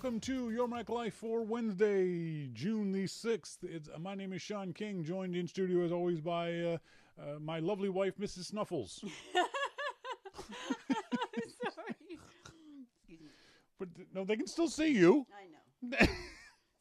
welcome to Your Mac Life for Wednesday, June the 6th. My name is Shawn King, joined in studio as always by my lovely wife, Mrs. Snuffles. Sorry. Excuse me. But no, they can still see you. I know.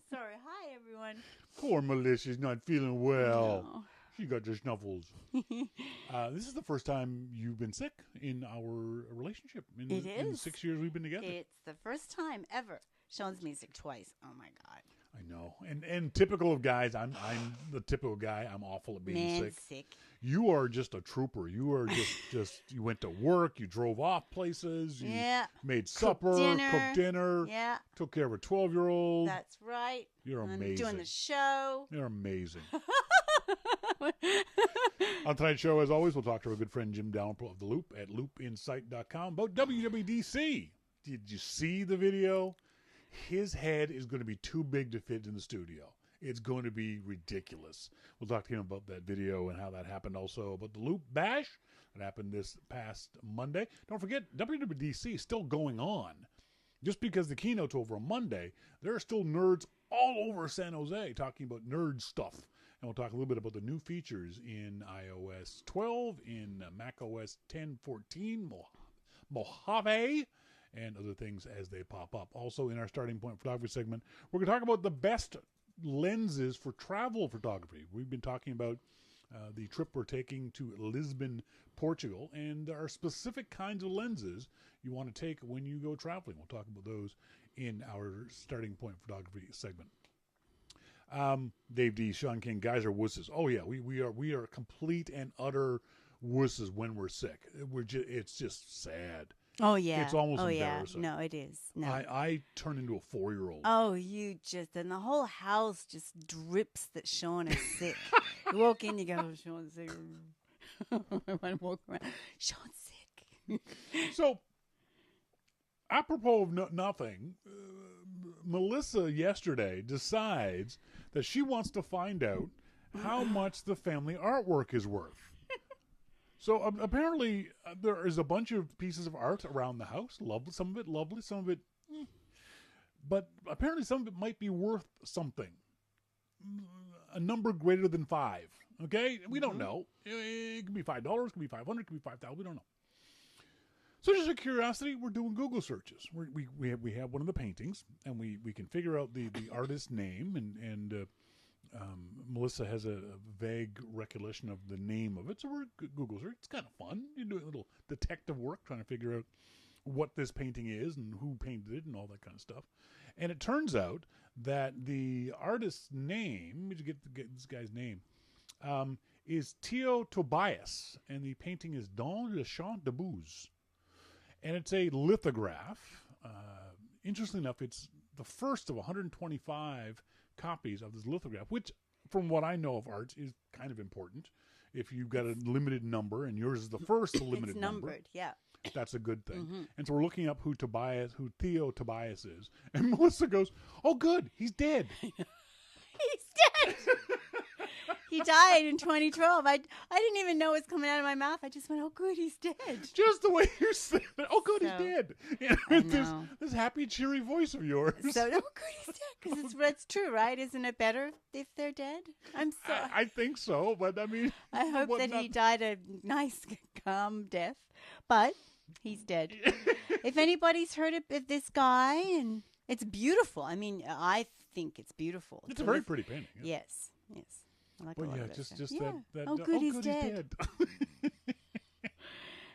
Sorry. Hi, everyone. Poor Melissa's not feeling well. No. She got the snuffles. This is the first time you've been sick in our relationship. In the 6 years we've been together. It's the first time ever. Shawn's been sick twice. Oh, my God. I know. And typical of guys, I'm the typical guy. I'm awful at being sick. You are just a trooper. You are just you went to work, you drove off places, you made supper, cooked dinner, took care of a 12-year-old. That's right. You're amazing. I'm doing the show. You're amazing. On tonight's show, as always, we'll talk to our good friend Jim Dalrymple of The Loop at loopinsight.com about WWDC. Did you see the video? His head is going to be too big to fit in the studio. It's going to be ridiculous. We'll talk to him about that video and how that happened. Also about the Loop Bash that happened this past Monday. Don't forget, WWDC is still going on. Just because the keynote's over on Monday, there are still nerds all over San Jose talking about nerd stuff. And we'll talk a little bit about the new features in iOS 12, in macOS 10.14, Mojave, and other things as they pop up. Also, in our Starting Point Photography segment, we're going to talk about the best lenses for travel photography. We've been talking about the trip we're taking to Lisbon, Portugal, and there are specific kinds of lenses you want to take when you go traveling. We'll talk about those in our Starting Point Photography segment. Dave D, Shawn King, guys are wusses. Oh yeah, we are complete and utter wusses when we're sick. It's just sad. Oh yeah, it's almost embarrassing. No, it is. No, I turn into a 4-year-old. Oh, and the whole house just drips that Shawn is sick. You walk in, you go, oh, Shawn's sick. I walk around, Shawn's sick. So, apropos of nothing, Melissa yesterday decides that she wants to find out how much the family artwork is worth. So apparently there is a bunch of pieces of art around the house. Lovely, some of it lovely, some of it, but apparently some of it might be worth something. A number greater than 5. Okay, we don't know. It could be $5, it could be $500, it could be $5,000. We don't know. So just out of curiosity, we're doing Google searches. We have one of the paintings, and we can figure out the artist's name, and Melissa has a vague recollection of the name of it. So we're Google search. It's kind of fun. You're doing a little detective work, trying to figure out what this painting is and who painted it and all that kind of stuff. And it turns out that the artist's name, let me get this guy's name, is Theo Tobias, and the painting is Dans le Champ de Bouze. And it's a lithograph. Interestingly enough, it's the first of 125 copies of this lithograph, which, from what I know of art, is kind of important. If you've got a limited number, and yours is the first limited number. It's numbered, yeah. That's a good thing. Mm-hmm. And so we're looking up who Theo Tobias is. And Melissa goes, oh, good, he's dead. He's dead! He died in 2012. I didn't even know it was coming out of my mouth. I just went, oh, good, he's dead. Just the way you said it. Oh, good, he's dead. And with this happy, cheery voice of yours. So, oh, good, he's dead. Because it's true, right? Isn't it better if they're dead? I'm sorry. I think so, but I mean. I hope that he died a nice, calm death. But he's dead. If anybody's heard of this guy, and it's beautiful. I mean, I think it's beautiful. It's a very pretty painting. Yeah. Yes. I like just that. Oh, good, he's dead.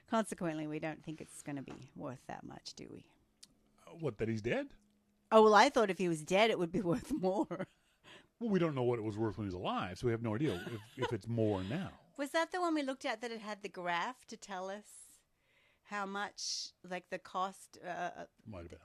Consequently, we don't think it's going to be worth that much, do we? What, that he's dead? Oh, well, I thought if he was dead, it would be worth more. Well, we don't know what it was worth when he was alive, so we have no idea if it's more now. Was that the one we looked at that it had the graph to tell us how much, like the cost? Might have been.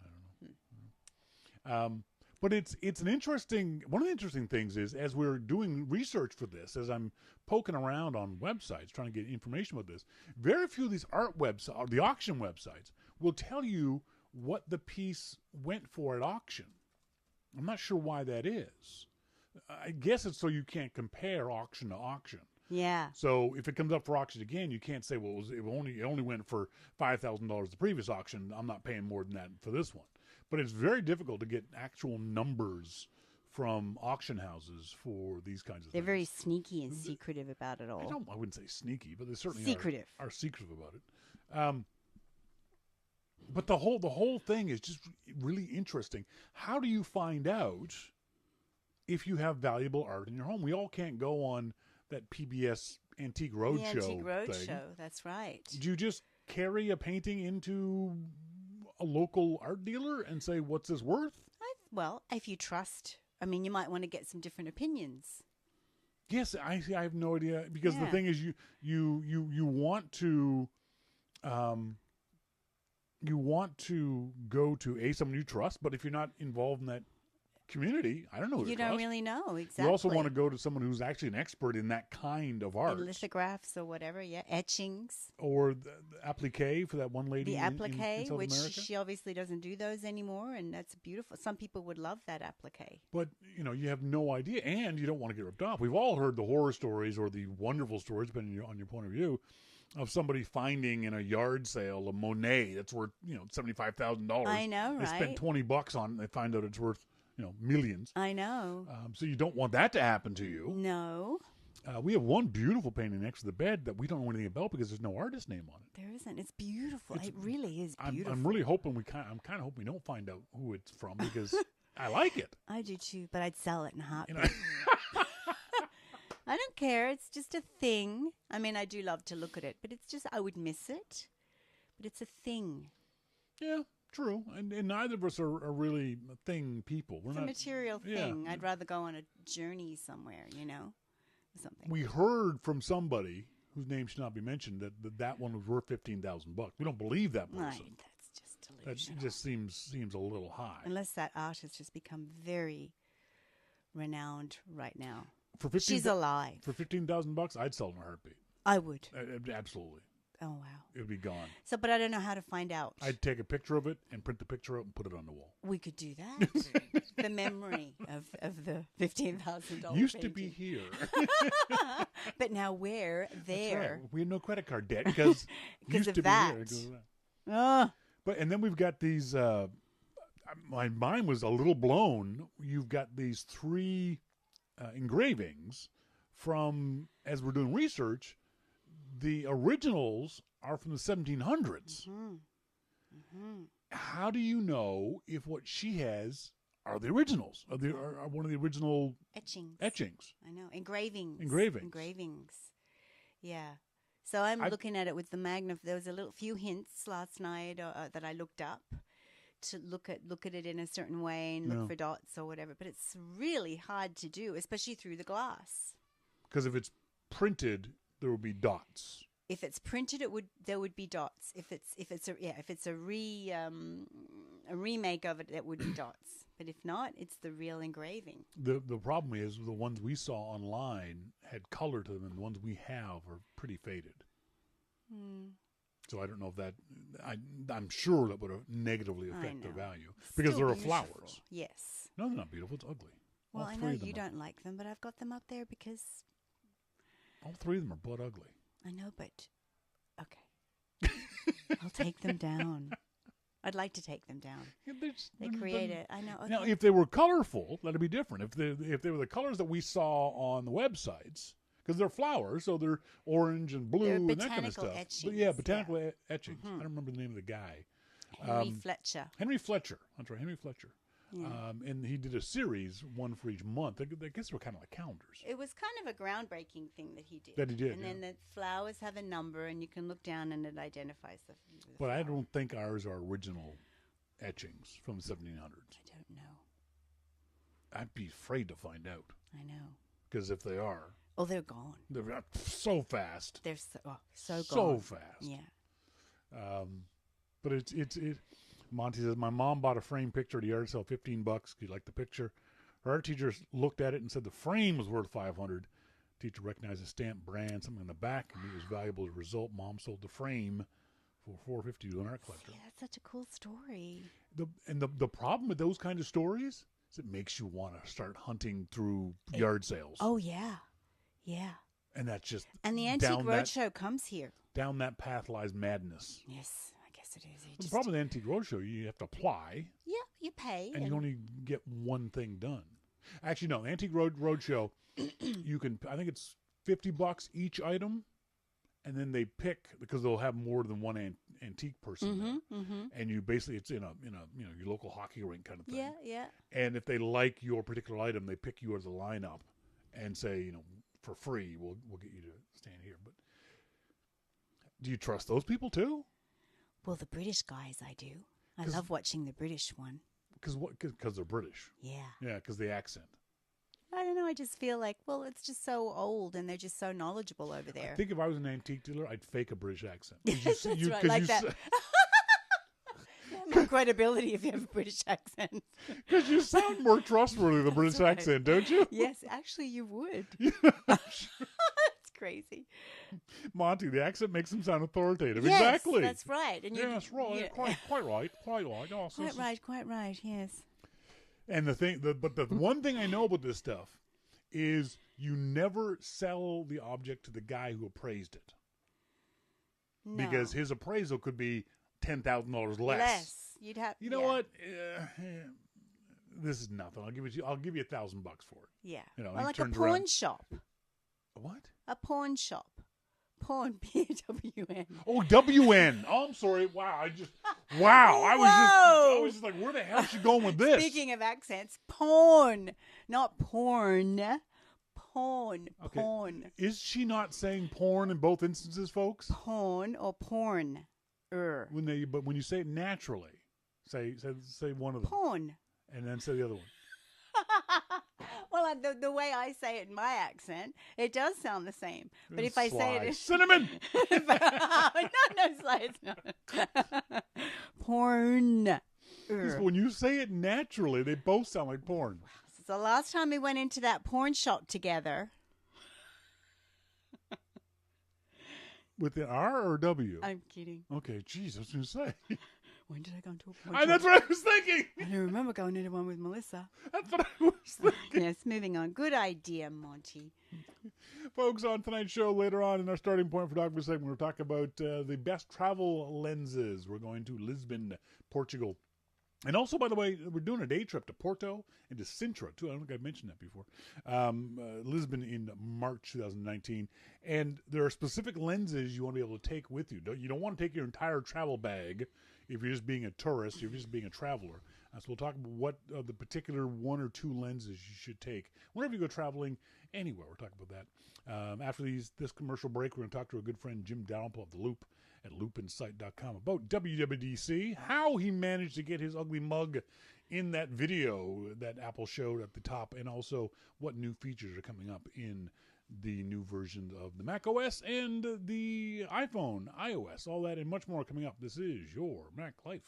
I don't know. But it's an interesting, one of the interesting things is, as we're doing research for this, as I'm poking around on websites trying to get information about this, very few of these art websites, the auction websites, will tell you what the piece went for at auction. I'm not sure why that is. I guess it's so you can't compare auction to auction. Yeah. So if it comes up for auction again, you can't say, well, it only went for $5,000 the previous auction. I'm not paying more than that for this one. But it's very difficult to get actual numbers from auction houses for these kinds of They're things. very sneaky and secretive about it all. I wouldn't say sneaky, but they certainly Secretive. are secretive about it. But the whole thing is just really interesting. How do you find out if you have valuable art in your home? We all can't go on that PBS Antique Roadshow The Antique thing. Roadshow, that's right. Do you just carry a painting into a local art dealer and say, what's this worth? Well, if you trust, I mean, you might want to get some different opinions. Yes, I have no idea, because the Yeah. thing is, you want to go to someone you trust, but if you're not involved in that community, I don't know who You to don't trust. really know exactly. You also want to go to someone who's actually an expert in that kind of art, in lithographs or whatever, etchings. or the applique for that one lady. The in applique, South which America. she obviously doesn't do those anymore, and that's beautiful. Some people would love that applique. But, you have no idea, and you don't want to get ripped off. We've all heard the horror stories or the wonderful stories, depending on your point of view, of somebody finding in a yard sale a Monet that's worth, $75,000. I know, They spent right? $20 on it, and they find out it's worth, millions. I know. So you don't want that to happen to you. No, We have one beautiful painting next to the bed that we don't know anything about because there's no artist name on it. there isn't. It's beautiful. It really is I'm beautiful. really hoping I'm kind of hoping we don't find out who it's from, because I like it. I do too, but I'd sell it in a heartbeat. You know? I don't care. It's just a thing. I mean, I do love to look at it, but it's just, I would miss it. But it's a thing. Yeah, true. And neither of us are really thing people. We're It's a not material yeah. thing. I'd rather go on a journey somewhere, or something. We heard from somebody whose name should not be mentioned that one was worth $15,000. We don't believe that person. Right, that's just That delusional. just seems a little high. Unless that art has just become very renowned right now. For 15, She's alive. For $15,000, I'd sell it in a heartbeat. I would. Absolutely, Oh, wow. it would be gone. So, but I don't know how to find out. I'd take a picture of it and print the picture out and put it on the wall. We could do that. The memory of the $15,000 Used to be here. But now where? That's There. right. We had no credit card debt because used of to that. be here. 'Cause of that. Oh, And then we've got these. My mind was a little blown. You've got these 3 engravings from, as we're doing research, the originals are from the 1700s. How do you know if what she has are the originals? Are one of the original etchings. etchings? I know. Engravings. Engravings. Engravings. Yeah. So I'm looking at it with the there was a few hints last night that I looked up to look at it in a certain way and look for dots or whatever. But it's really hard to do, especially through the glass. Because if it's printed, there will be dots. If it's printed, there would be dots. If it's a remake of it, that would be dots. But if not, it's the real engraving. The problem is the ones we saw online had color to them, and the ones we have are pretty faded. So I don't know if that. I'm sure that would negatively affect their value because Still they're beautiful. flowers. Yes. No, they're not beautiful. It's ugly. Well, All I 3 know of them you are. don't like them, but I've got them up there because All 3 of them are butt ugly. I know, but okay. I'll take them down. I'd like to take them down. Yeah, They create it. I know. Okay. Now, if they were colorful, that'd be different. If they were the colors that we saw on the websites, because they're flowers, so they're orange and blue They're and that kind of botanical stuff. etchings, But yeah, botanical etchings. I don't remember the name of the guy. Henry Fletcher. Henry Fletcher. That's right, Henry Fletcher. Yeah. And he did a series, one for each month. I guess they were kind of like calendars. It was kind of a groundbreaking thing that he did. That he did, And then the flowers have a number, and you can look down, and it identifies the But I flower. don't think ours are original etchings from the 1700s. I don't know. I'd be afraid to find out. I know. Because if they are, Oh, they're gone. they're so fast. They're so gone. So fast. Yeah. But it's Monty says, my mom bought a framed picture at a yard sale, $15. You like the picture? Her art teacher looked at it and said the frame was worth $500. Teacher recognized the stamp brand, something on the back, and it was valuable as a result. Mom sold the frame for $450 to an art collector. Yeah, that's such a cool story. The problem with those kind of stories is it makes you want to start hunting through yard sales. Oh, yeah. Yeah. And that's just And the Antique Roadshow comes here. down that path lies madness. Yes, I guess it is. The problem with the Antique Roadshow, you have to apply. Yeah, you pay. And you only get one thing done. Actually, no. Antique Roadshow, you can. I think it's $50 each item, and then they pick because they'll have more than one antique person there, and you basically it's in a your local hockey rink kind of thing. Yeah, yeah. And if they like your particular item, they pick you as a lineup, and say for free we'll get you to stand here. But do you trust those people too? Well, the British guys, I do. I love watching the British one. Because they're British. Yeah. Yeah, because the accent. I don't know. I just feel like, well, it's just so old, and they're just so knowledgeable over there. I think if I was an antique dealer, I'd fake a British accent. That's right, like that. More credibility if you have a British accent. Because you sound more trustworthy with a British accent, don't you? Yes, actually, you would. That's crazy. Monty, the accent makes him sound authoritative. Yes, exactly. That's right. And yes, right. Yeah. Quite right. Quite right. Oh, Quite right. Yes. And but the one thing I know about this stuff is you never sell the object to the guy who appraised it. No. Because his appraisal could be $10,000 less. You'd have. You know what? This is nothing. I'll give you $1,000 for it. Yeah. Well, like a pawn shop. What? A pawn shop. Pawn, P-A-W-N. Oh, W-N. Oh, I'm sorry. Wow. I was just like, where the hell is she going with this? Speaking of accents, pawn, not porn. Pawn, okay. Pawn. Is she not saying porn in both instances, folks? Pawn or porn. But when you say it naturally, say one of them. Pawn. And then say the other one. Well, the way I say it in my accent, it does sound the same. But if I say it... Cinnamon! no, Sly, it's not. Porn. When you say it naturally, they both sound like porn. So the last time we went into that porn shop together... With the R or W? I'm kidding. Okay, jeez, I was going to say... When did I go into a porn shop? That's what I was thinking. I don't remember going into one with Melissa. That's what I was thinking. Yes, moving on. Good idea, Monty. Folks, on tonight's show, later on in our starting point for Dogma segment, we're talking about the best travel lenses. We're going to Lisbon, Portugal. And also, by the way, we're doing a day trip to Porto and to Sintra, too. I don't think I've mentioned that before. Lisbon in March 2019. And there are specific lenses you want to be able to take with you. You don't want to take your entire travel bag if you're just being a tourist, if you're just being a traveler. So we'll talk about what the particular one or two lenses you should take whenever you go traveling anywhere. We'll talk about that. After this commercial break, we're going to talk to our good friend Jim Dalrymple of The Loop at loopinsight.com about WWDC, how he managed to get his ugly mug in that video that Apple showed at the top, and also what new features are coming up in the new versions of the Mac OS and the iPhone, iOS, all that and much more coming up. This is your Mac Life.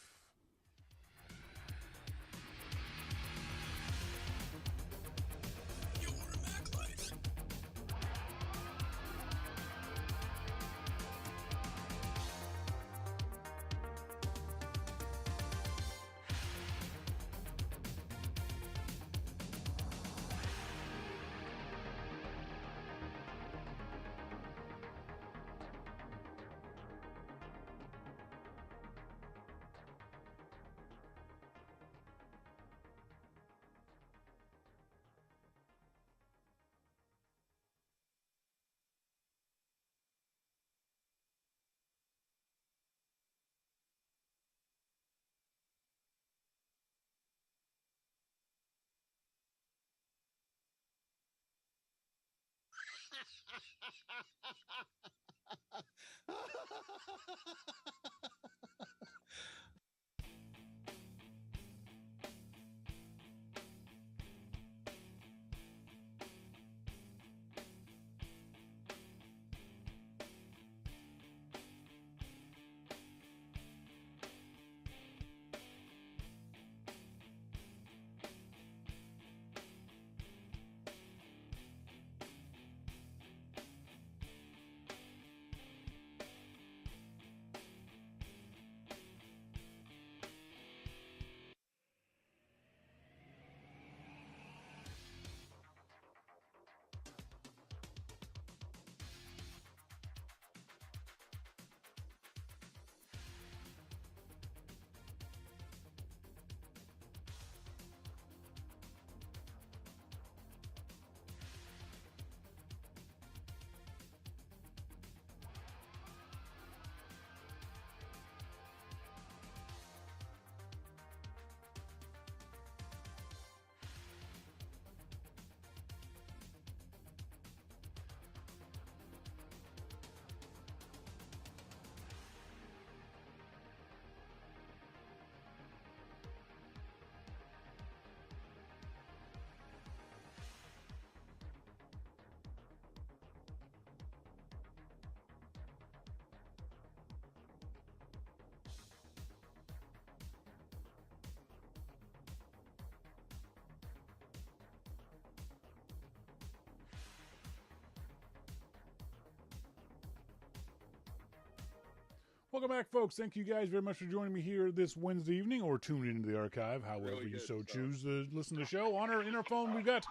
Welcome back, folks. Thank you guys very much for joining me here this Wednesday evening or tuning into the archive, however Really you good so stuff. choose to listen to the show. On our phone, we've got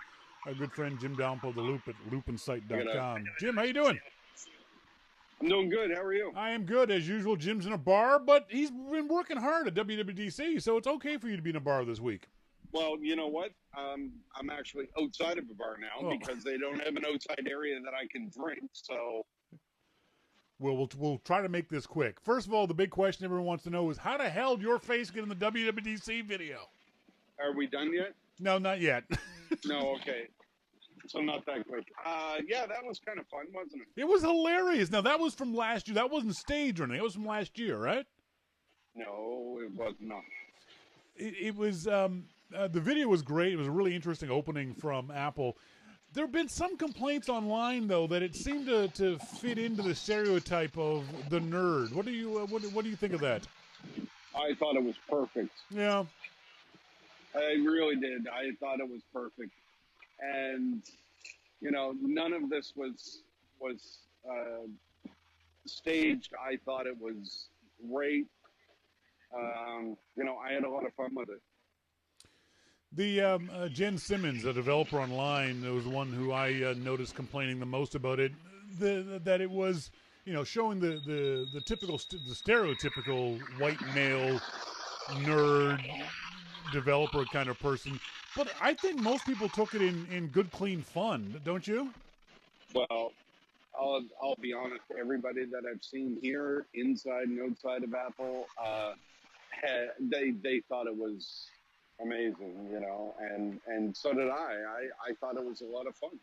our good friend Jim Dalrymple, the Loop at loopinsight.com. Jim, how you doing? I'm doing good. How are you? I am good. As usual, Jim's in a bar, but he's been working hard at WWDC, so it's okay for you to be in a bar this week. Well, you know what? I'm actually outside of a bar now because they don't have an outside area that I can drink. So, we'll try to make this quick. First of all, the big question everyone wants to know is how the hell did your face get in the WWDC video? are we done yet? No, not yet. No. Okay. So not that quick. Yeah, that was kind of fun, wasn't it? It was hilarious. Now, that was from last year. That wasn't staged or anything. It was from last year, right? No, it was not. It was, the video was great. It was a really interesting opening from Apple. There have been some complaints online, though, that it seemed to fit into the stereotype of the nerd. What do you think of that? I thought it was perfect. Yeah. I really did. I thought it was perfect. And, you know, none of this was staged. I thought it was great. You know, I had a lot of fun with it. The Jen Simmons, a developer online, was the one who I noticed complaining the most about it. That it was, you know, showing the stereotypical white male nerd developer kind of person. But I think most people took it in good, clean fun, don't you? Well, I'll be honest. Everybody that I've seen here, inside and outside of Apple, they thought it was amazing, you know, and so did I. I thought it was a lot of fun.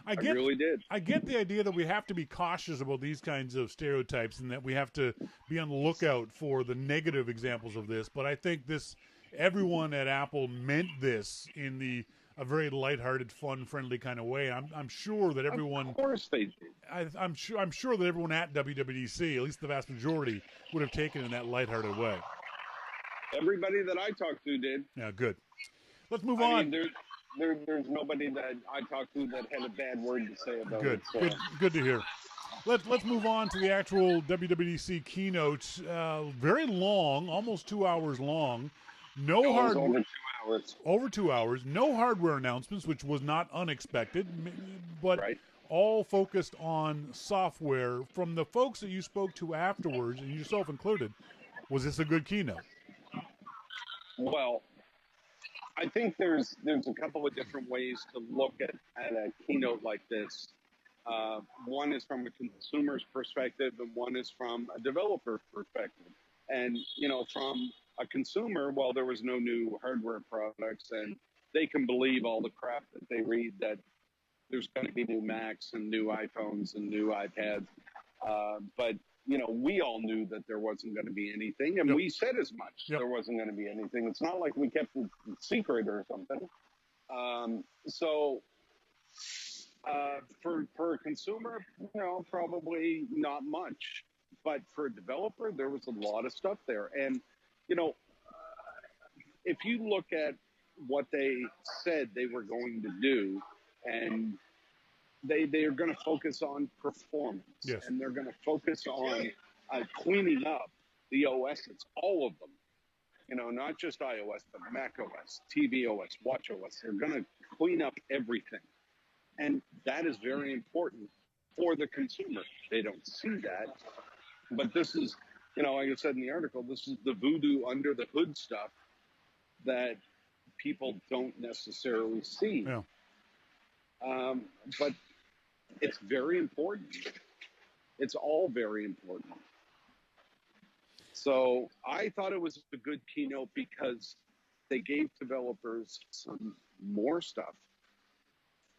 I really did. I get the idea that we have to be cautious about these kinds of stereotypes and that we have to be on the lookout for the negative examples of this. But I think everyone at Apple meant this in a very lighthearted, fun, friendly kind of way. I'm sure that everyone. Of course they did. I'm sure that everyone at WWDC, at least the vast majority, would have taken it in that lighthearted way. Everybody that I talked to did. Yeah, good. Let's move on. Mean, there's nobody that I talked to that had a bad word to say about it. So. Good to hear. Let's move on to the actual WWDC keynote. Very long, almost 2 hours long. Over 2 hours. No hardware announcements, which was not unexpected, but all focused on software. From the folks that you spoke to afterwards, and yourself included, was this a good keynote? Well, I think there's a couple of different ways to look at a keynote like this. One is from a consumer's perspective, and one is from a developer perspective. And, you know, from a consumer, well, there was no new hardware products, and they can believe all the crap that they read that there's going to be new Macs and new iPhones and new iPads. But, you know, we all knew that there wasn't going to be anything, and we said as much. There wasn't going to be anything. It's not like we kept it secret or something. For a consumer, you know, probably not much. But for a developer, there was a lot of stuff there. And, you know, if you look at what they said they were going to do, and they are going to focus on performance, and they're going to focus on cleaning up the OSs, all of them. You know, not just iOS, but Mac OS, TV OS, Watch OS. They're going to clean up everything. And that is very important for the consumer. They don't see that. But this is, you know, like I said in the article, this is the voodoo under the hood stuff that people don't necessarily see. Yeah. But it's very important. It's all very important. So I thought it was a good keynote because they gave developers some more stuff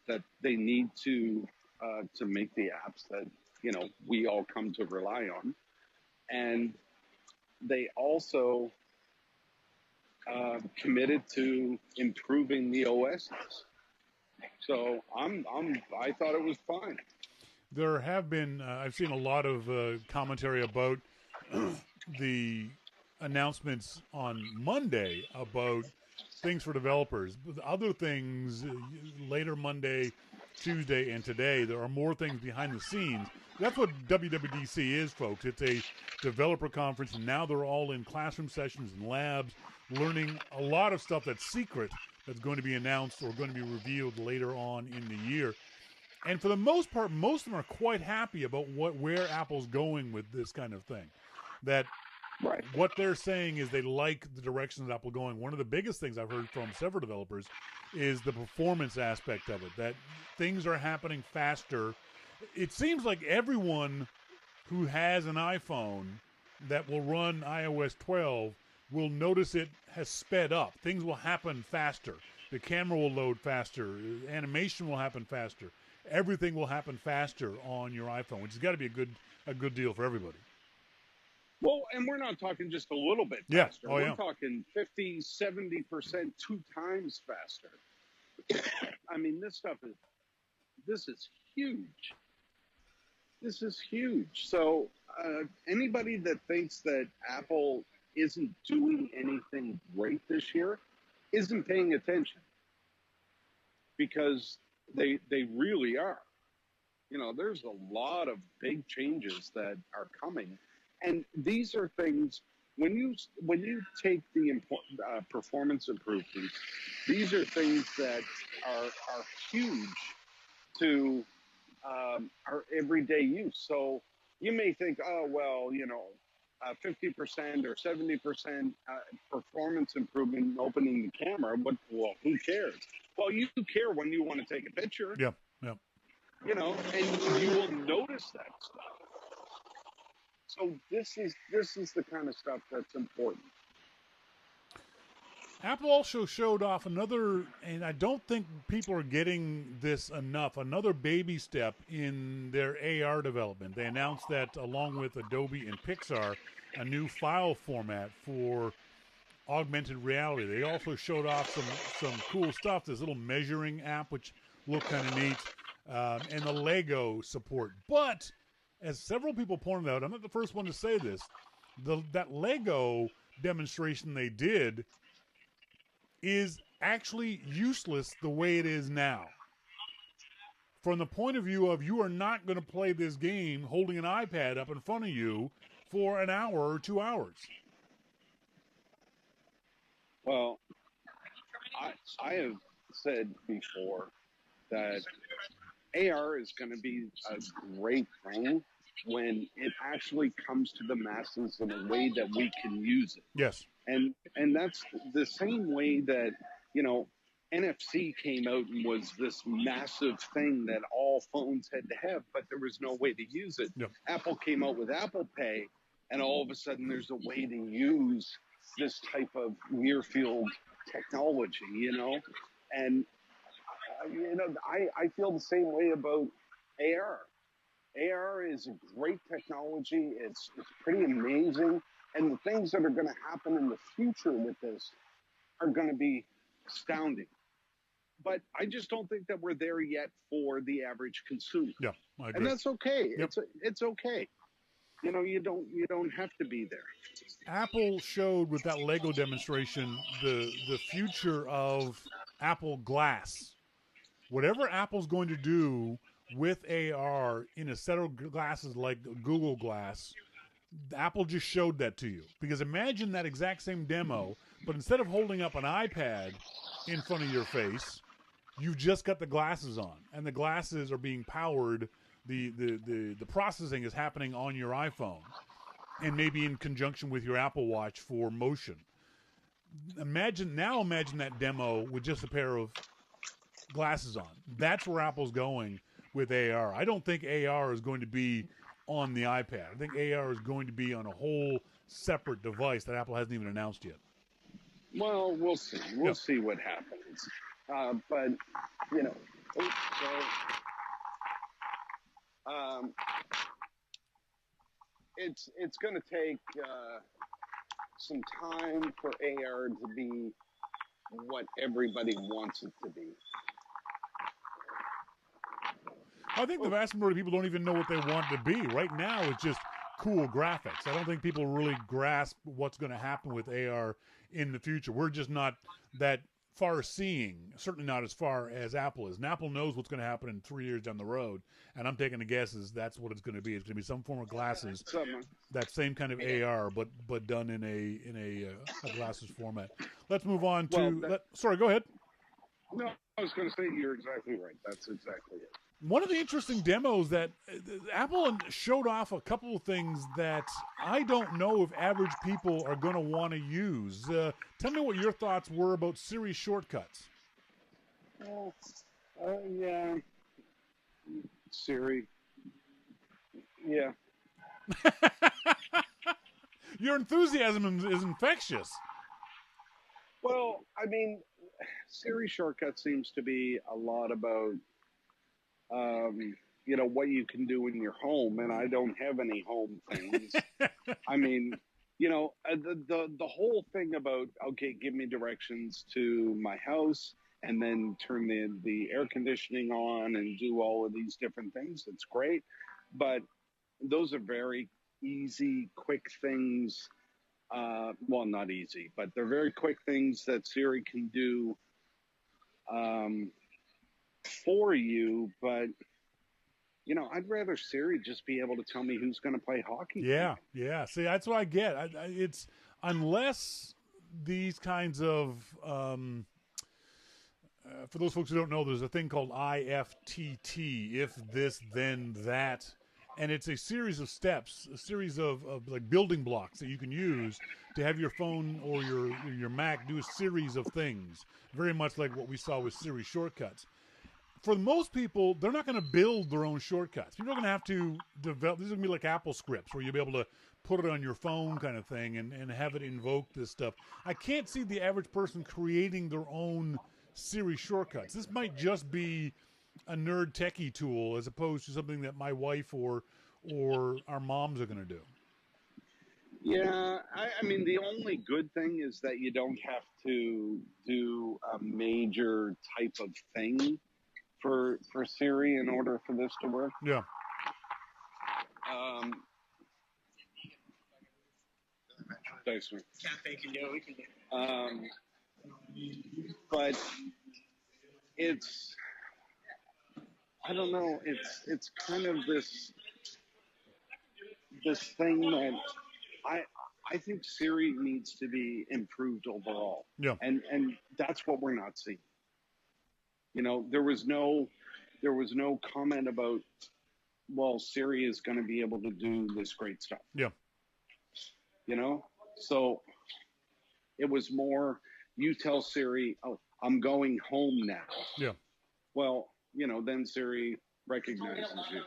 that they need to make the apps that, you know, we all come to rely on. And they also committed to improving the OSs. So I thought it was fine. There have been, I've seen a lot of commentary about the announcements on Monday about things for developers. Other things later Monday Tuesday and today. There are more things behind the scenes. That's what WWDC is, folks. It's a developer conference, and now they're all in classroom sessions and labs, learning a lot of stuff that's secret that's going to be announced or going to be revealed later on in the year. And for the most part, most of them are quite happy about where Apple's going with this kind of thing. That Right. what they're saying is they like the direction that Apple going. One of the biggest things I've heard from several developers is the performance aspect of it, that things are happening faster. It seems like everyone who has an iPhone that will run iOS 12 will notice it has sped up. Things will happen faster. The camera will load faster. Animation will happen faster. Everything will happen faster on your iPhone, which has got to be a good deal for everybody. Well, and we're not talking just a little bit Yeah. faster. Oh, we're yeah. talking 50, 70%, 2 times faster. I mean, this is huge. This is huge. So anybody that thinks that Apple isn't doing anything great this year isn't paying attention, because they really are. You know, there's a lot of big changes that are coming. And these are things, when you take the performance improvements, these are things that are huge to our everyday use. So you may think, oh, well, 50% or 70% performance improvement in opening the camera. Well, who cares? Well, you care when you want to take a picture. Yeah, yeah. And you will notice that stuff. So this is the kind of stuff that's important. Apple also showed off another, and I don't think people are getting this enough, another baby step in their AR development. They announced that, along with Adobe and Pixar, a new file format for augmented reality. They also showed off some cool stuff, this little measuring app, which looked kind of neat, and the Lego support. But, as several people pointed out, I'm not the first one to say this, that Lego demonstration they did is actually useless the way it is now. From the point of view of, you are not going to play this game holding an iPad up in front of you for an hour or 2 hours. Well, I have said before that AR is going to be a great thing when it actually comes to the masses in a way that we can use it. Yes. And that's the same way that, NFC came out and was this massive thing that all phones had to have, but there was no way to use it. Yep. Apple came out with Apple Pay, and all of a sudden there's a way to use this type of near-field technology, And, I feel the same way about AR. AR is a great technology. It's pretty amazing. And the things that are going to happen in the future with this are going to be astounding. But I just don't think that we're there yet for the average consumer. Yeah, I agree. And that's okay. Yep. It's okay. You don't have to be there. Apple showed with that Lego demonstration the future of Apple Glass. Whatever Apple's going to do with AR in a set of glasses like Google Glass, Apple just showed that to you. Because imagine that exact same demo, but instead of holding up an iPad in front of your face, you've just got the glasses on, and the glasses are being powered. The processing is happening on your iPhone, and maybe in conjunction with your Apple Watch for motion. Imagine that demo with just a pair of glasses on. That's where Apple's going with AR. I don't think AR is going to be on the iPad. I think AR is going to be on a whole separate device that Apple hasn't even announced yet. Well, we'll see. We'll see what happens. But, it's going to take some time for AR to be what everybody wants it to be. I think the vast majority of people don't even know what they want it to be. Right now, it's just cool graphics. I don't think people really grasp what's going to happen with AR in the future. We're just not that far-seeing, certainly not as far as Apple is. And Apple knows what's going to happen in 3 years down the road, and I'm taking a guess is that's what it's going to be. It's going to be some form of glasses, that same kind of AR, but done in a glasses format. Let's move on to. Sorry, go ahead. No, I was going to say you're exactly right. That's exactly it. One of the interesting demos that Apple showed off a couple of things that I don't know if average people are going to want to use. Tell me what your thoughts were about Siri shortcuts. Yeah. Siri. Yeah. Your enthusiasm is infectious. Well, I mean, Siri shortcut seems to be a lot about what you can do in your home, and I don't have any home things. I mean, the whole thing about, okay, give me directions to my house and then turn the air conditioning on and do all of these different things. It's great, but those are very easy, quick things. Well, not easy, but they're very quick things that Siri can do for you, but I'd rather Siri just be able to tell me who's going to play hockey. Yeah. See, that's what I get. It's unless these kinds of for those folks who don't know, there's a thing called IFTT, if this then that, and it's a series of steps, a series of like building blocks that you can use to have your phone or your Mac do a series of things, very much like what we saw with Siri shortcuts. For most people, they're not going to build their own shortcuts. People are going to have to develop. These are going to be like Apple scripts where you'll be able to put it on your phone kind of thing and have it invoke this stuff. I can't see the average person creating their own Siri shortcuts. This might just be a nerd techie tool as opposed to something that my wife or our moms are going to do. Yeah, I mean, the only good thing is that you don't have to do a major type of thing for Siri in order for this to work. Yeah. But it's, I don't know, it's kind of this thing that I think Siri needs to be improved overall. Yeah. And that's what we're not seeing. There was no comment about, well, Siri is going to be able to do this great stuff. Yeah. So it was more, you tell Siri, oh, I'm going home now. Yeah. Well, then Siri recognizes you.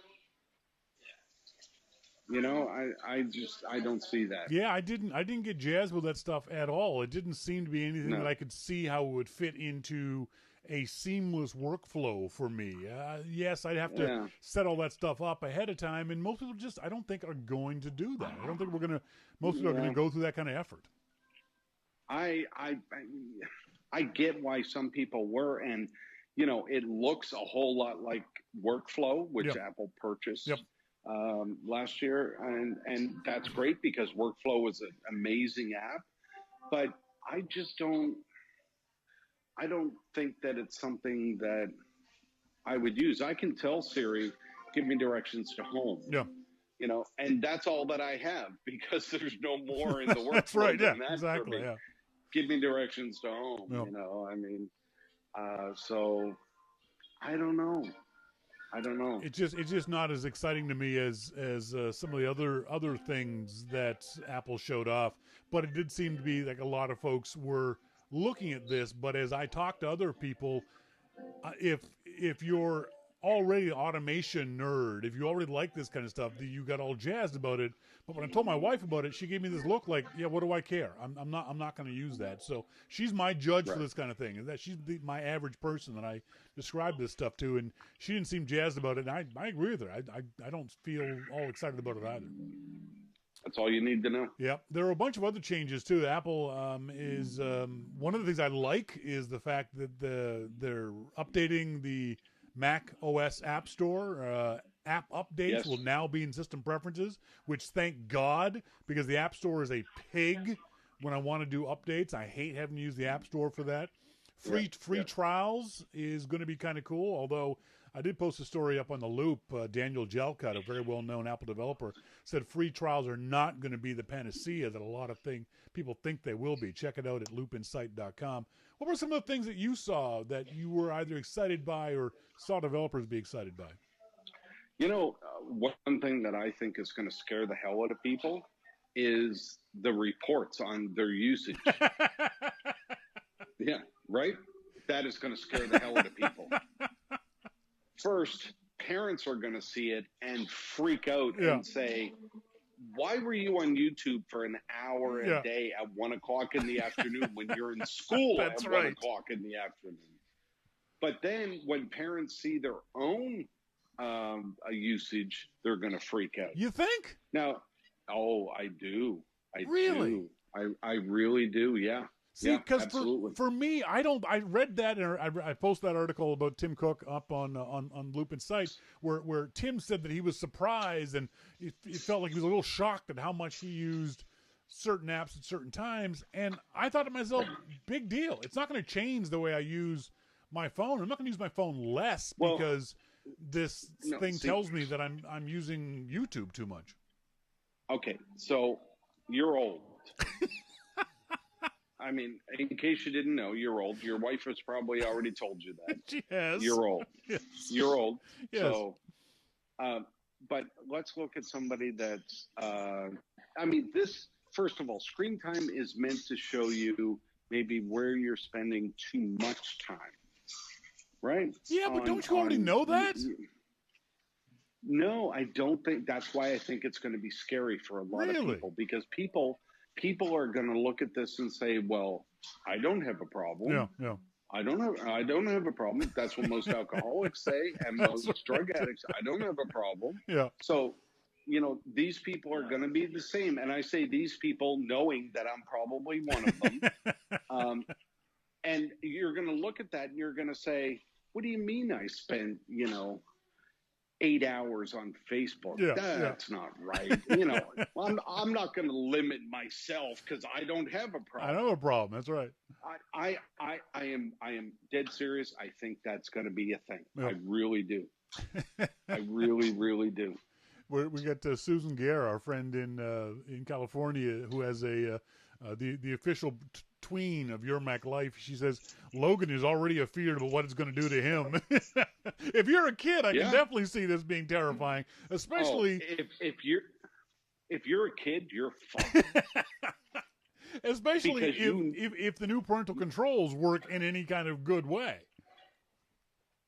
I don't see that. Yeah, I didn't get jazzed with that stuff at all. It didn't seem to be anything that I could see how it would fit into a seamless workflow for me. Yes, I'd have to set all that stuff up ahead of time, and most people I don't think are going to do that. I don't think most people are going to go through that kind of effort. I get why some people were, and it looks a whole lot like Workflow, which Apple purchased last year, and that's great because Workflow was an amazing app, but I don't think that it's something that I would use. I can tell Siri, give me directions to home. Yeah. And that's all that I have because there's no more in the workflow. That's right. Yeah, that exactly. Yeah. Give me directions to home. Yeah. So I don't know. It's just not as exciting to me as some of the other things that Apple showed off. But it did seem to be like a lot of folks were looking at this. But as I talk to other people, if you're already an automation nerd, if you already like this kind of stuff, you got all jazzed about it. But when I told my wife about it, she gave me this look like, yeah, what do I care? I'm not going to use that. So she's my judge for this kind of thing. That she's my average person that I describe this stuff to, and she didn't seem jazzed about it. And I agree with her. I don't feel all excited about it either. That's all you need to know. Yeah, there are a bunch of other changes too. Apple is one of the things I like is the fact that they're updating the Mac OS App Store. App updates will now be in system preferences, which thank God, because the App Store is a pig when I want to do updates. I hate having to use the App Store for that. Free trials is going to be kind of cool, although I did post a story up on the Loop. Daniel Jelcut, a very well-known Apple developer, said free trials are not going to be the panacea that a lot of people think they will be. Check it out at loopinsight.com. What were some of the things that you saw that you were either excited by or saw developers be excited by? One thing that I think is going to scare the hell out of people is the reports on their usage. Yeah, right? That is going to scare the hell out of people. First, parents are going to see it and freak out and say, why were you on YouTube for an hour a day at 1 o'clock in the afternoon when you're in school at 1 o'clock in the afternoon? But then when parents see their own usage, they're going to freak out. You think? Now, I do. Really? I really do, yeah. See, because for me, I read that, and I posted that article about Tim Cook up on Loop Insight, where Tim said that he was surprised and it felt like he was a little shocked at how much he used certain apps at certain times. And I thought to myself, big deal. It's not going to change the way I use my phone. I'm not going to use my phone less because this thing tells me that I'm using YouTube too much. Okay, so you're old. I mean, in case you didn't know, you're old. Your wife has probably already told you that. She has. You're old. Yes. You're old. Yes. So, but let's look at somebody that's, this, first of all, screen time is meant to show you maybe where you're spending too much time, right? Yeah, but don't you already know that? No, I don't think. That's why I think it's going to be scary for a lot of people, because people are going to look at this and say, well, I don't have a problem. Yeah. I don't have a problem. That's what most alcoholics say, and most drug addicts. I don't have a problem. Yeah. So, these people are going to be the same. And I say these people knowing that I'm probably one of them. And you're going to look at that and you're going to say, what do you mean I spent, 8 hours on Facebook? That's not right. I'm not going to limit myself because I don't have a problem. I don't have a problem. That's right. I am dead serious. I think that's going to be a thing. Yeah. I really do. I really, really do. We got Susan Guerra, our friend in California, who has the official tween of Your Mac Life. She says Logan is already afeared about what it's going to do to him. If you're a kid, I can definitely see this being terrifying, especially if you're a kid, you're fucked. Especially if the new parental controls work in any kind of good way.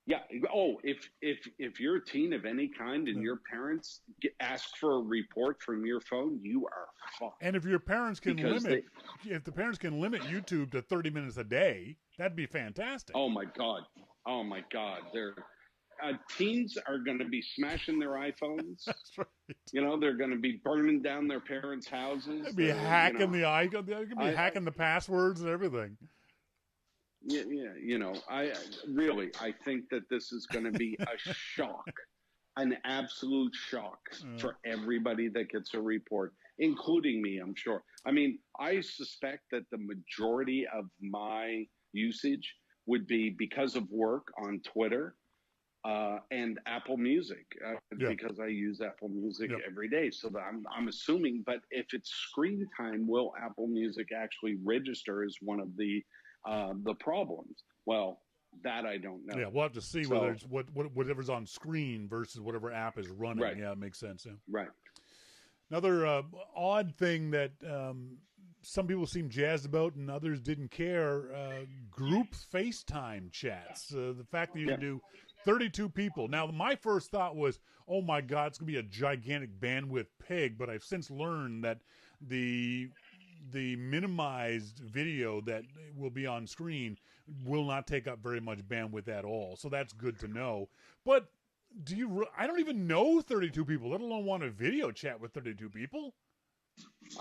Yeah. Oh, if you're a teen of any kind and your parents ask for a report from your phone, you are fucked. And if your parents can limit YouTube to 30 minutes a day, that'd be fantastic. Oh my God. Teens are going to be smashing their iPhones. That's right. They're going to be burning down their parents' houses. They'd be hacking they're going to be hacking the passwords and everything. Yeah. I think that this is going to be a shock, an absolute shock for everybody that gets a report, including me, I'm sure. I mean, I suspect that the majority of my usage would be because of work on Twitter and Apple Music, because I use Apple Music every day. So I'm assuming, but if it's screen time, will Apple Music actually register as one of the problems? Well, that I don't know. Yeah, we'll have to see whether it's whatever's on screen versus whatever app is running. Right. Yeah, it makes sense. Yeah. Right. Another odd thing that some people seem jazzed about and others didn't care, group FaceTime chats. The fact that you can do 32 people. Now, my first thought was, oh my God, it's going to be a gigantic bandwidth pig, but I've since learned that the minimized video that will be on screen will not take up very much bandwidth at all. So that's good to know. But I don't even know 32 people, let alone want a video chat with 32 people.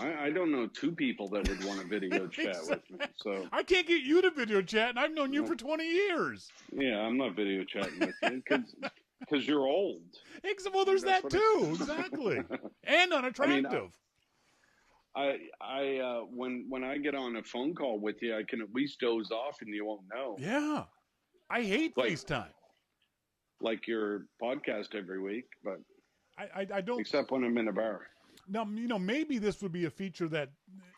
I don't know 2 people that would want a video chat with me. So I can't get you to video chat, and I've known you for 20 years. Yeah, I'm not video chatting with you because you're old. Well, there's that too. Exactly. And unattractive. When I get on a phone call with you, I can at least doze off and you won't know. Yeah. I hate Like- FaceTime. Like your podcast every week, but I don't. except when I'm in a bar. Now, maybe this would be a feature that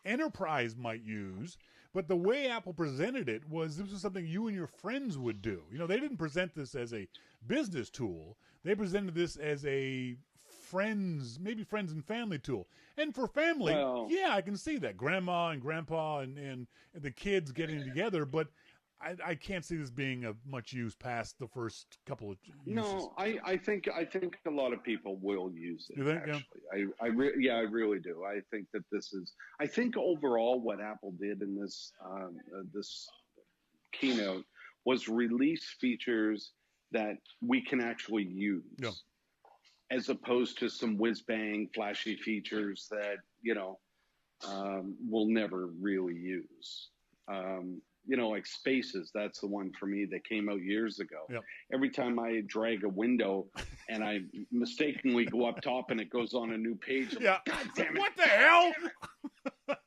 Enterprise might use, but the way Apple presented it was this was something you and your friends would do. They didn't present this as a business tool. They presented this as a maybe friends and family tool. And for family, yeah, I can see that. Grandma and grandpa and the kids getting together, but I can't see this being of much use past the first couple of uses. No, I think a lot of people will use it. You think? Actually, I really do. I think that this is. I think overall, what Apple did in this this keynote was release features that we can actually use, as opposed to some whiz bang flashy features that we'll never really use. Like Spaces, that's the one for me that came out years ago. Yep. Every time I drag a window and I mistakenly go up top and it goes on a new page, I'm like, God damn it. What the hell? What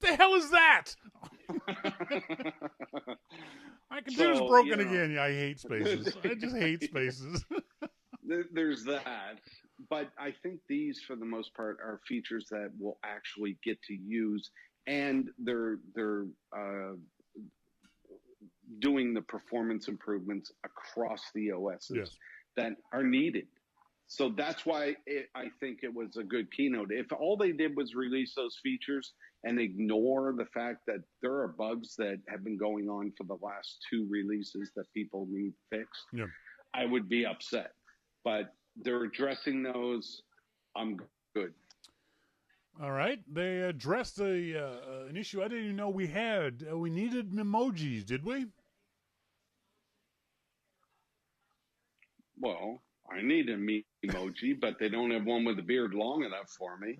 the hell is that? My computer's broken again. Yeah, I hate Spaces. I just hate Spaces. There's that. But I think these, for the most part, are features that we'll actually get to use, and they're doing the performance improvements across the OSs that are needed. So that's why I think it was a good keynote. If all they did was release those features and ignore the fact that there are bugs that have been going on for the last 2 releases that people need fixed, I would be upset. But they're addressing those. I'm good. All right. They addressed an issue I didn't even know we had. We needed emojis, did we? Well, I need an emoji, but they don't have one with a beard long enough for me.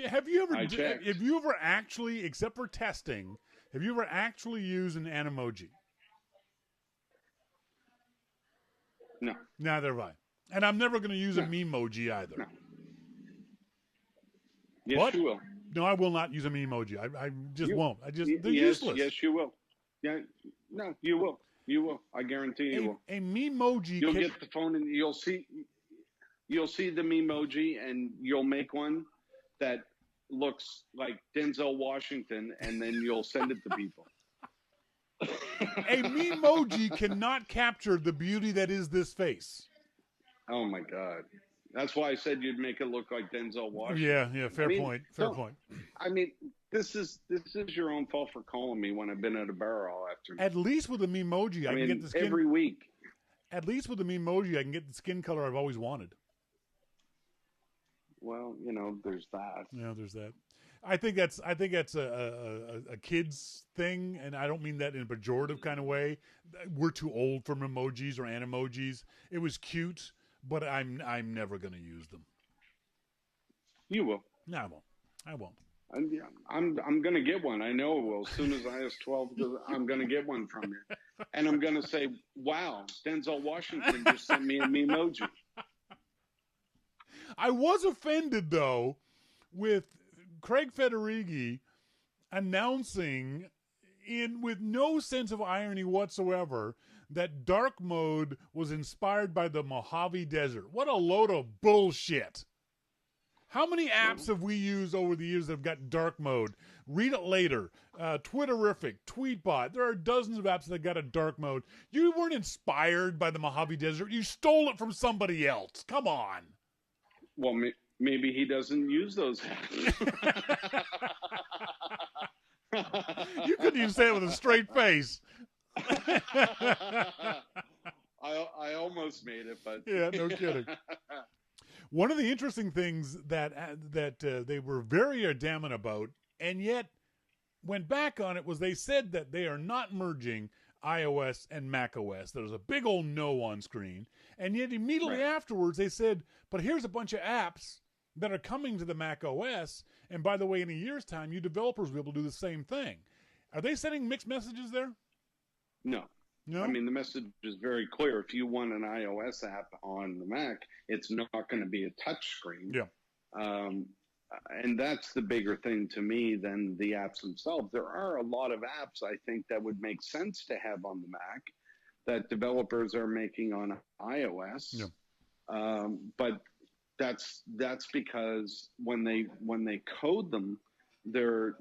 Have you ever actually, except for testing, have you ever actually used an emoji? No. Neither have I. And I'm never going to use a memoji either. No. Yes, you will. No, I will not use a memoji. I just won't. They're useless. Yes, you will. Yeah, no, you will. You will. I guarantee you will. A memoji. You'll get the phone and you'll see the memoji, and you'll make one that looks like Denzel Washington, and then you'll send it to people. A memoji cannot capture the beauty that is this face. Oh my God. That's why I said you'd make it look like Denzel Washington. Yeah, fair point. Point. I mean, this is your own fault for calling me when I've been at a bar all afternoon. At least with a memoji, I can get the skin every week. At least with the memoji, I can get the skin color I've always wanted. Well, there's that. Yeah, there's that. I think that's a kid's thing, and I don't mean that in a pejorative kind of way. We're too old for memojis or animojis. It was cute, but I'm never going to use them. You will. No, I won't. I'm going to get one. I know I will. As soon as I was 12, I'm going to get one from you, and I'm going to say, "Wow, Denzel Washington just sent me a memoji." I was offended though with Craig Federighi announcing with no sense of irony whatsoever that dark mode was inspired by the Mojave Desert. What a load of bullshit. How many apps have we used over the years that have got dark mode? Read It Later, Twitterific, Tweetbot. There are dozens of apps that got a dark mode. You weren't inspired by the Mojave Desert. You stole it from somebody else. Come on. Well, maybe he doesn't use those apps. You couldn't even say it with a straight face. I almost made it, but yeah, no kidding. One of the interesting things that they were very adamant about, and yet went back on it, was they said that they are not merging iOS and macOS. There was a big old no on screen, and yet immediately afterwards they said, but here's a bunch of apps that are coming to the macOS, and by the way, in a year's time, you developers will be able to do the same thing. Are they sending mixed messages there? No. I mean, the message is very clear. If you want an iOS app on the Mac, it's not going to be a touch screen. Yeah. and that's the bigger thing to me than the apps themselves. There are a lot of apps I think that would make sense to have on the Mac that developers are making on iOS. Yeah. But that's because when they code them, they're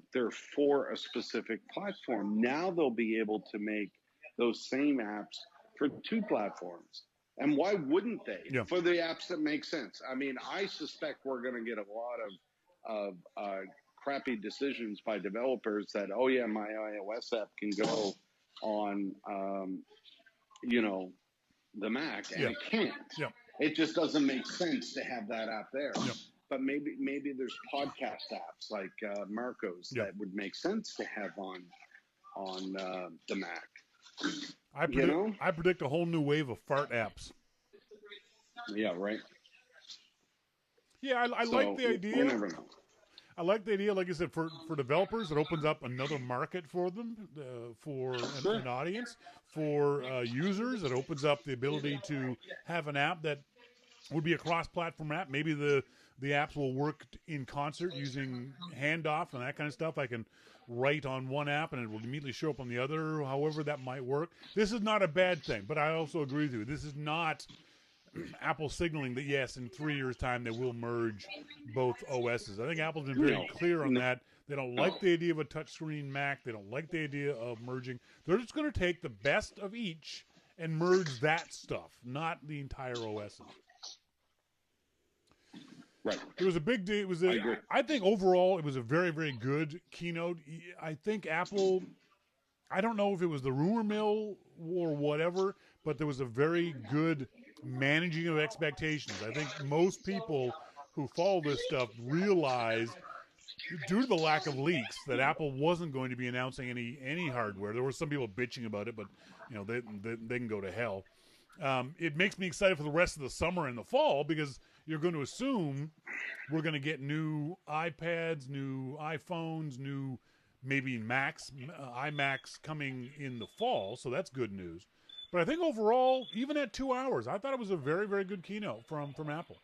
for a specific platform. Now they'll be able to make those same apps for 2 platforms. And why wouldn't they? Yeah. For the apps that make sense. I mean, I suspect we're going to get a lot of crappy decisions by developers that, oh yeah, my iOS app can go on, the Mac, and it can't. Yeah. It just doesn't make sense to have that app there. Yeah. But maybe there's podcast apps like Marco's that would make sense to have on the Mac. I predict a whole new wave of fart apps. Yeah, right. Yeah, I like the idea. You never know. I like the idea, like I said, for developers, it opens up another market for them, for an audience. For users, it opens up the ability to have an app that would be a cross-platform app. Maybe the apps will work in concert using handoff and that kind of stuff. I can write on one app and it will immediately show up on the other, however that might work. This is not a bad thing, but I also agree with you. This is not Apple signaling that, yes, in 3 years' time they will merge both OSs. I think Apple's been very clear on that. They don't like the idea of a touchscreen Mac. They don't like the idea of merging. They're just going to take the best of each and merge that stuff, not the entire OSs. Right. It was a big deal. I think overall it was a very, very good keynote. I think Apple, I don't know if it was the rumor mill or whatever, but there was a very good managing of expectations. I think most people who follow this stuff realized, due to the lack of leaks, that Apple wasn't going to be announcing any hardware. There were some people bitching about it, but they can go to hell. It makes me excited for the rest of the summer and the fall, because you're going to assume we're going to get new iPads, new iPhones, new maybe Macs, iMacs coming in the fall, so that's good news. But I think overall, even at 2 hours, I thought it was a very, very good keynote from Apple.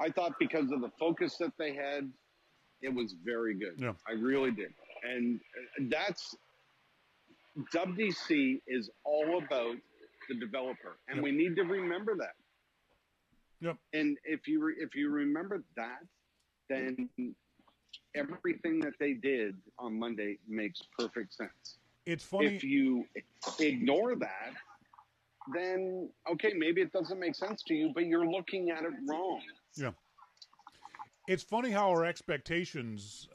I thought because of the focus that they had, it was very good. Yeah. I really did. And that's, WWDC is all about the developer, and we need to remember that. Yep. And if you remember that, then everything that they did on Monday makes perfect sense. It's funny. If you ignore that, then okay, maybe it doesn't make sense to you, but you're looking at it wrong. Yeah. It's funny how our expectations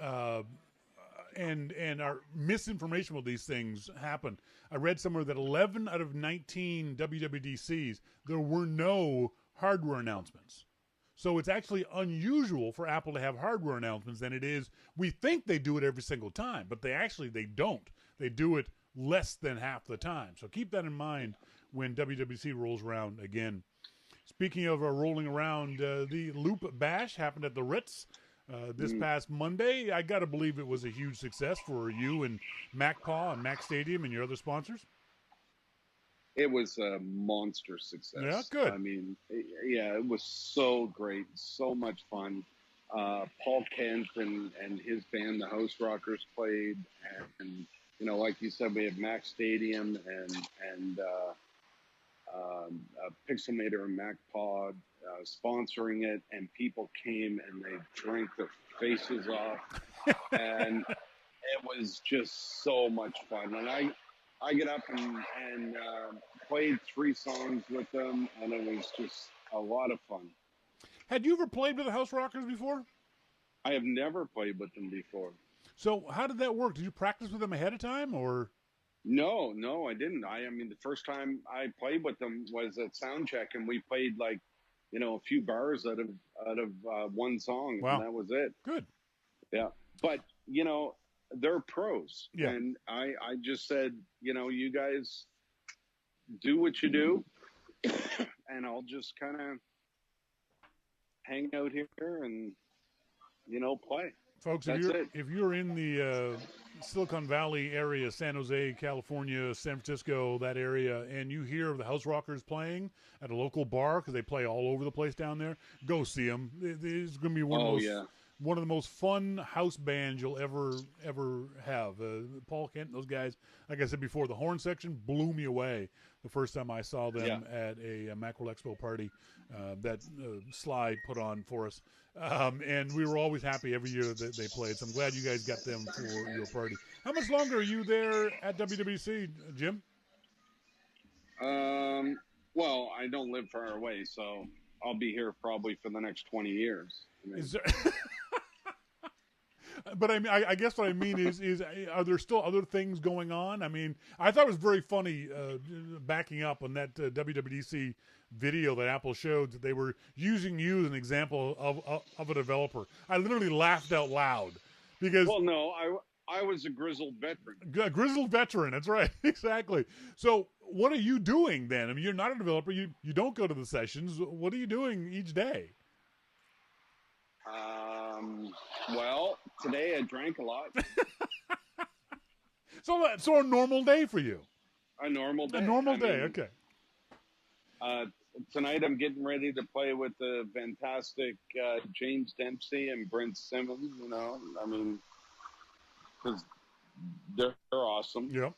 and our misinformation with these things happen. I read somewhere that 11 out of 19 WWDCs, there were no hardware announcements. So it's actually unusual for Apple to have hardware announcements than it is. We think they do it every single time, but they don't. They do it less than half the time. So keep that in mind when WWDC rolls around again. Speaking of rolling around, the Loop Bash happened at the Ritz this past Monday. I got to believe it was a huge success for you and MacPaw and Mac Stadium and your other sponsors. It was a monster success. Yeah, good. I mean, yeah, it was so great, so much fun. Paul Kent and his band, the House Rockers, played, and like you said, we had Mac Stadium and Pixelmator and MacPod sponsoring it, and people came and they drank their faces off, and it was just so much fun. And I get up and played 3 songs with them, and it was just a lot of fun. Had you ever played with the House Rockers before? I have never played with them before. So how did that work? Did you practice with them ahead of time, or? No, I didn't. I mean, the first time I played with them was at Soundcheck, and we played a few bars out of one song, wow. And that was it. Good. Yeah, but they're pros, yeah. And I just said, you guys do what you do, and I'll just kind of hang out here and play. Folks, if you're in the Silicon Valley area, San Jose, California, San Francisco, that area, and you hear of the House Rockers playing at a local bar because they play all over the place down there, go see them. It's going to be one of the most fun house bands you'll ever have. Paul Kent, those guys, like I said before, the horn section blew me away the first time I saw them at a Macworld Expo party that Sly put on for us. And we were always happy every year that they played. So I'm glad you guys got them for your party. How much longer are you there at WWDC, Jim? Well, I don't live far away, so I'll be here probably for the next 20 years. Is there... But I mean, I guess what I mean is are there still other things going on? I mean, I thought it was very funny backing up on that WWDC video that Apple showed that they were using you as an example of a developer. I literally laughed out loud because. Well, no, I was a grizzled veteran. A grizzled veteran, that's right, exactly. So what are you doing then? I mean, you're not a developer. You don't go to the sessions. What are you doing each day? Well, today I drank a lot. So a normal day for you. A normal day. A normal day. Okay. Tonight I'm getting ready to play with the fantastic James Dempsey and Brent Simmons. You know, I mean, because they're awesome. Yeah.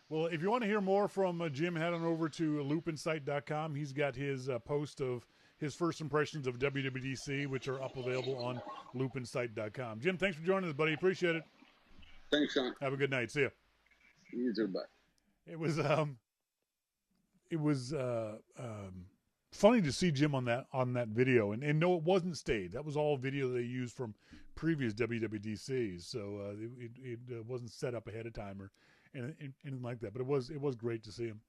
Well, if you want to hear more from Jim, head on over to loopinsight.com. He's got his post of his first impressions of WWDC, which are up available on loopinsight.com. Jim, thanks for joining us, buddy. Appreciate it. Thanks, Shawn. Have a good night. See ya. You too. Bye. It was funny to see Jim on that video, and no, it wasn't staged. That was all video they used from previous WWDCs, so it wasn't set up ahead of time or anything like that. But it was great to see him.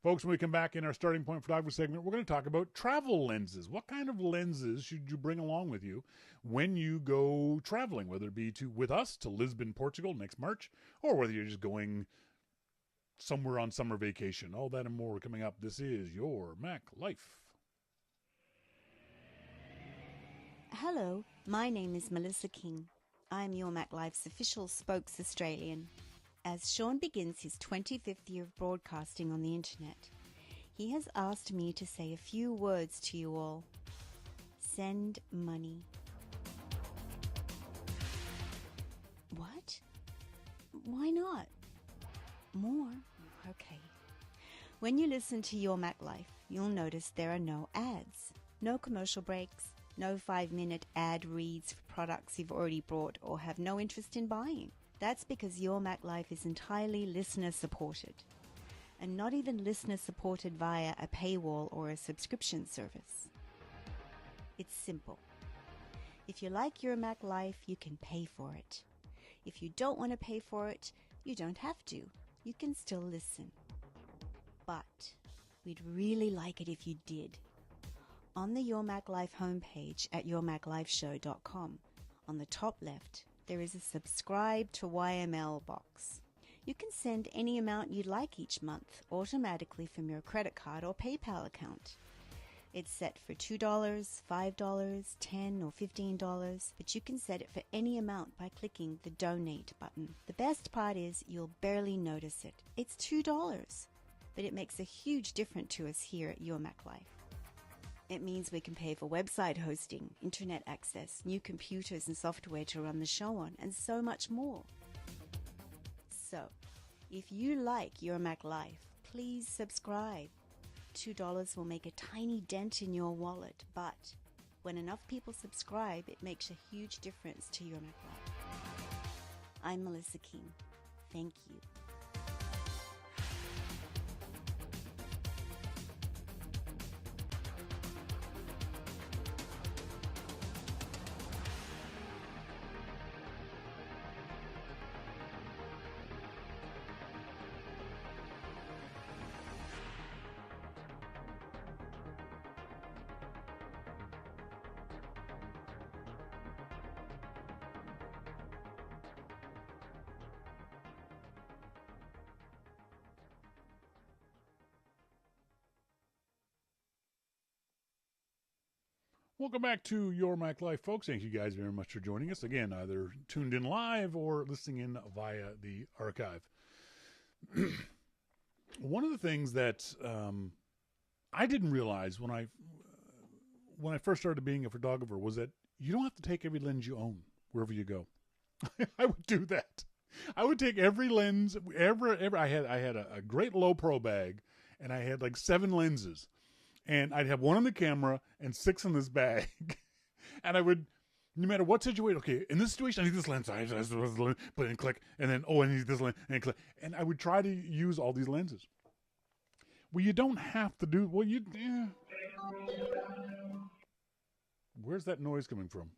Folks, when we come back in our starting point photography segment, we're going to talk about travel lenses. What kind of lenses should you bring along with you when you go traveling, whether it be with us to Lisbon, Portugal next March, or whether you're just going somewhere on summer vacation. All that and more coming up. This is Your Mac Life. Hello, my name is Melissa King. I'm Your Mac Life's official spokes Australian. As Shawn begins his 25th year of broadcasting on the internet, he has asked me to say a few words to you all. Send money. What? Why not? More? Okay. When you listen to Your Mac Life, you'll notice there are no ads, no commercial breaks, no 5-minute ad reads for products you've already bought or have no interest in buying. That's because Your Mac Life is entirely listener-supported, and not even listener-supported via a paywall or a subscription service. It's simple. If you like Your Mac Life, you can pay for it. If you don't want to pay for it, you don't have to. You can still listen. But we'd really like it if you did. On the Your Mac Life homepage at yourmaclifeshow.com, on the top left, there is a subscribe to YML box. You can send any amount you'd like each month automatically from your credit card or PayPal account. It's set for $2, $5, $10 or $15, but you can set it for any amount by clicking the donate button. The best part is you'll barely notice it. It's $2, but it makes a huge difference to us here at Your Mac Life. It means we can pay for website hosting, internet access, new computers and software to run the show on, and so much more. So, if you like Your Mac Life, please subscribe. $2 will make a tiny dent in your wallet, but when enough people subscribe, it makes a huge difference to Your Mac Life. I'm Melissa King. Thank you. Welcome back to Your Mac Life, folks. Thank you guys very much for joining us. Again, either tuned in live or listening in via the archive. One of the things that I didn't realize when I first started being a photographer was that you don't have to take every lens you own wherever you go. I would do that. I would take every lens ever. I had a great low pro bag, and I had like 7 lenses, and I'd have 1 on the camera and 6 in this bag, and I would, no matter what situation. Okay, in this situation, I need this lens. I put in, click, and then I need this lens and click, and I would try to use all these lenses. Well, you don't have to do. Well, yeah. Where's that noise coming from?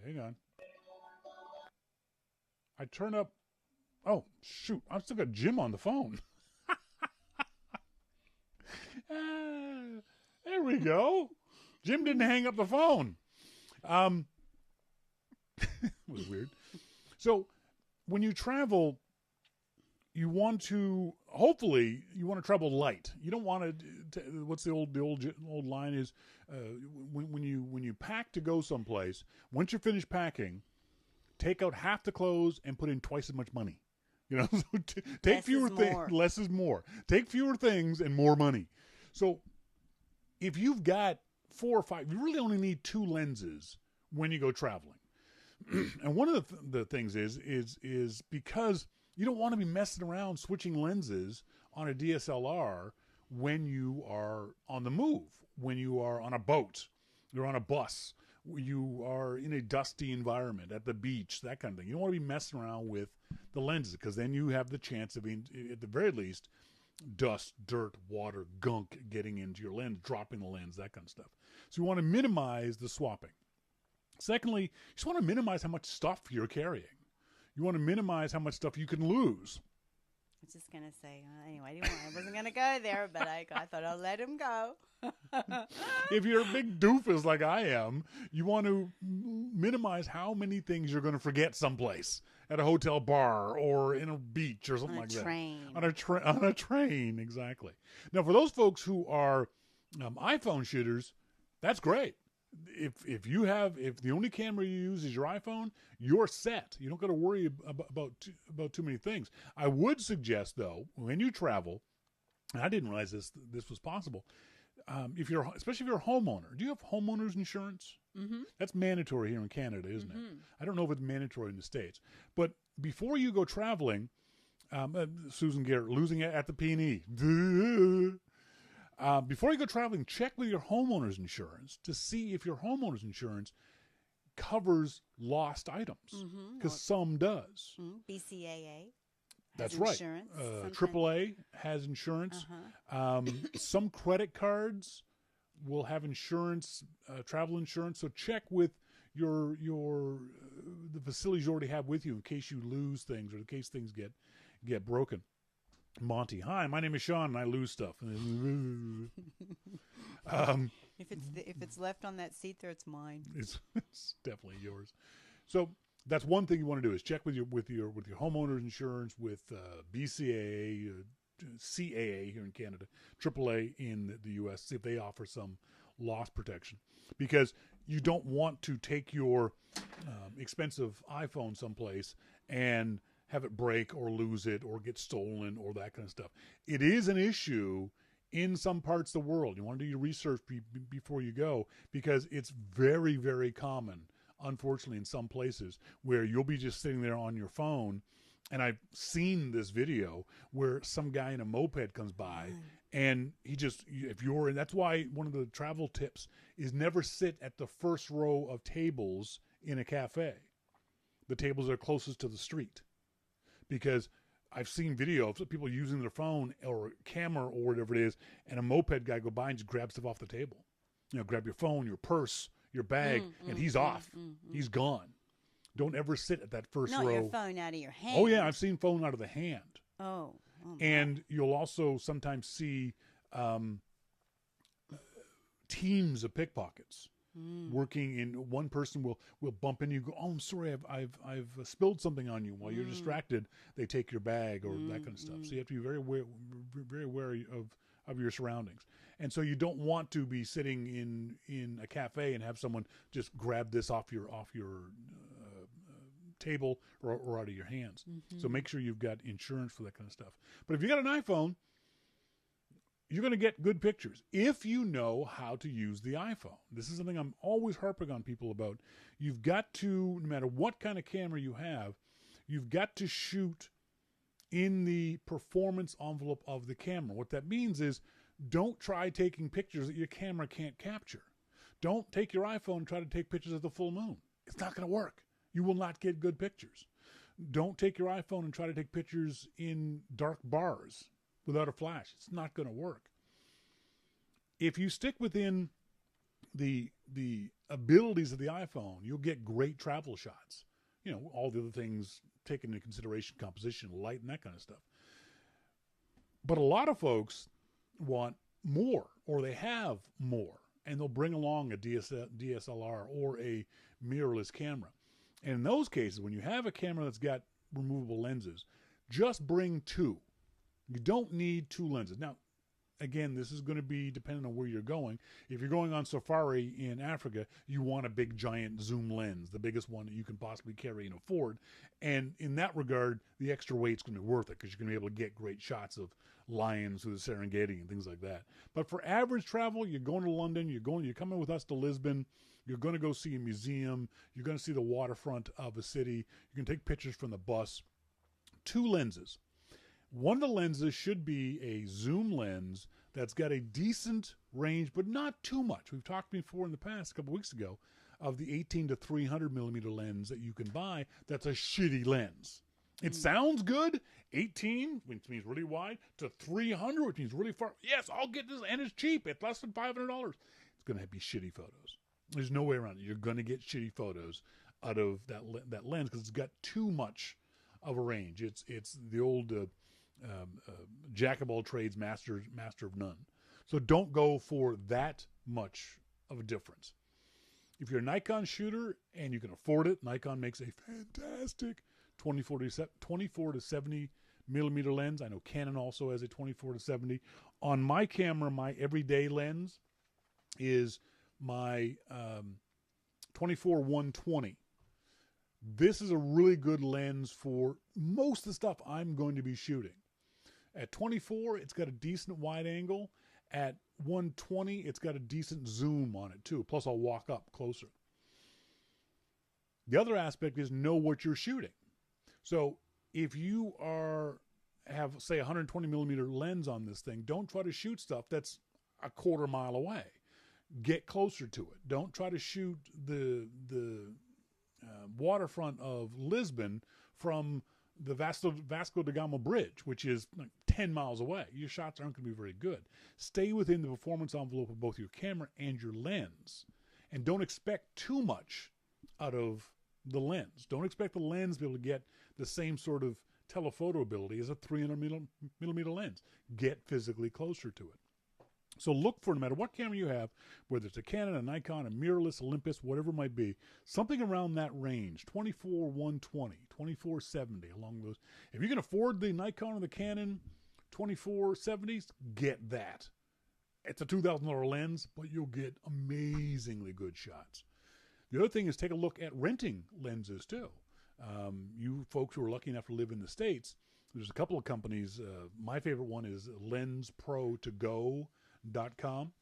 Hang on. I turn up. Oh, shoot. I've still got Jim on the phone. There we go. Jim didn't hang up the phone. It was weird. So when you travel, you want to, hopefully, you want to travel light. You don't want to, what's the old line is, when you pack to go someplace, once you're finished packing, take out half the clothes and put in twice as much money. You know, so take fewer things, less is more. Take fewer things and more money. So if you've got 4 or 5, you really only need 2 lenses when you go traveling. And one of the things is because you don't want to be messing around switching lenses on a DSLR when you are on the move, when you are on a boat, you're on a bus, you are in a dusty environment at the beach, that kind of thing. You don't want to be messing around with the lenses because then you have the chance of being, at the very least, dust, dirt, water, gunk getting into your lens, dropping the lens, that kind of stuff. So you want to minimize the swapping. Secondly, you just want to minimize how much stuff you're carrying. You want to minimize how much stuff you can lose. I was just going to say, anyway, I wasn't going to go there, but I thought I'll let him go. If you're a big doofus like I am, you want to minimize how many things you're going to forget someplace at a hotel bar or in a beach or something like that. On a train, exactly. Now, for those folks who are iPhone shooters, that's great. If the only camera you use is your iPhone, you're set. You don't got to worry about too many things. I would suggest, though, when you travel, and I didn't realize this was possible. Especially if you're a homeowner. Do you have homeowners insurance? Mm-hmm. That's mandatory here in Canada, isn't it? I don't know if it's mandatory in the States. But before you go traveling, Susan Garrett losing it at the P&E. Before you go traveling, check with your homeowner's insurance to see if your homeowner's insurance covers lost items, because some does. BCAA. That's right. AAA has insurance. Some credit cards will have insurance, travel insurance. So check with the facilities you already have with you in case you lose things or in case things get broken. Monty, hi, my name is Shawn, and I lose stuff. If it's left on that seat there, it's mine. It's definitely yours. So that's one thing you want to do is check with your homeowner's insurance, with BCAA, CAA here in Canada, AAA in the U.S. See if they offer some loss protection, because you don't want to take your expensive iPhone someplace and have it break or lose it or get stolen or that kind of stuff. It is an issue in some parts of the world. You want to do your research before you go, because it's very, very common, unfortunately, in some places where you'll be just sitting there on your phone. And I've seen this video where some guy in a moped comes by and that's why one of the travel tips is never sit at the first row of tables in a cafe. The tables that are closest to the street. Because I've seen video of people using their phone or camera or whatever it is, and a moped guy go by and just grab stuff off the table. You know, grab your phone, your purse, your bag, and he's off. He's gone. Don't ever sit at that first row. Not your phone out of your hand. Oh, yeah, I've seen phone out of the hand. Oh and you'll also sometimes see teams of pickpockets. Working in, one person will bump into you, go, oh, I'm sorry, I've spilled something on you. While you're distracted, they take your bag or that kind of stuff. So you have to be very wary of your surroundings. And so you don't want to be sitting in a cafe and have someone just grab this off your table or out of your hands. So make sure you've got insurance for that kind of stuff. But if you got an iPhone, you're going to get good pictures if you know how to use the iPhone. This is something I'm always harping on people about. You've got to, no matter what kind of camera you have, you've got to shoot in the performance envelope of the camera. What that means is don't try taking pictures that your camera can't capture. Don't take your iPhone and try to take pictures of the full moon. It's not going to work. You will not get good pictures. Don't take your iPhone and try to take pictures in dark bars without a flash. It's not going to work. If you stick within the abilities of the iPhone, you'll get great travel shots. You know, all the other things taken into consideration, composition, light, and that kind of stuff. But a lot of folks want more, or they have more, and they'll bring along a DSLR or a mirrorless camera. And in those cases, when you have a camera that's got removable lenses, just bring two. You don't need two lenses. Now, again, this is going to be dependent on where you're going. If you're going on safari in Africa, you want a big, giant zoom lens, the biggest one that you can possibly carry and afford. And in that regard, the extra weight's going to be worth it because you're going to be able to get great shots of lions through the Serengeti and things like that. But for average travel, you're going to London, you're coming with us to Lisbon, you're going to go see a museum, you're going to see the waterfront of a city, you can take pictures from the bus. Two lenses. One of the lenses should be a zoom lens that's got a decent range, but not too much. We've talked before in the past, a couple weeks ago, of the 18 to 300 millimeter lens that you can buy that's a shitty lens. It sounds good, 18, which means really wide, to 300, which means really far. Yes, I'll get this, and it's cheap. It's less than $500. It's going to be shitty photos. There's no way around it. You're going to get shitty photos out of that lens because it's got too much of a range. It's the old jack of all trades, master of none. So don't go for that much of a difference. If you're a Nikon shooter and you can afford it, Nikon makes a fantastic 24 to 70 millimeter lens. I know Canon also has a 24 to 70. On my camera, my everyday lens is my 24-120. This is a really good lens for most of the stuff I'm going to be shooting. At 24, it's got a decent wide angle. At 120, it's got a decent zoom on it too. Plus, I'll walk up closer. The other aspect is know what you're shooting. So if you have, say, a 120 millimeter lens on this thing, don't try to shoot stuff that's a quarter mile away. Get closer to it. Don't try to shoot the waterfront of Lisbon from the Vasco da Gama Bridge, which is like 10 miles away. Your shots aren't going to be very good. Stay within the performance envelope of both your camera and your lens. And don't expect too much out of the lens. Don't expect the lens to be able to get the same sort of telephoto ability as a 300 millimeter lens. Get physically closer to it. So look for, no matter what camera you have, whether it's a Canon, a Nikon, a mirrorless, Olympus, whatever it might be, something around that range, 24-120, 24-70, along those. If you can afford the Nikon or the Canon 24-70s, get that. It's a $2,000 lens, but you'll get amazingly good shots. The other thing is take a look at renting lenses too. You folks who are lucky enough to live in the States, there's a couple of companies. My favorite one is LensProToGo.com,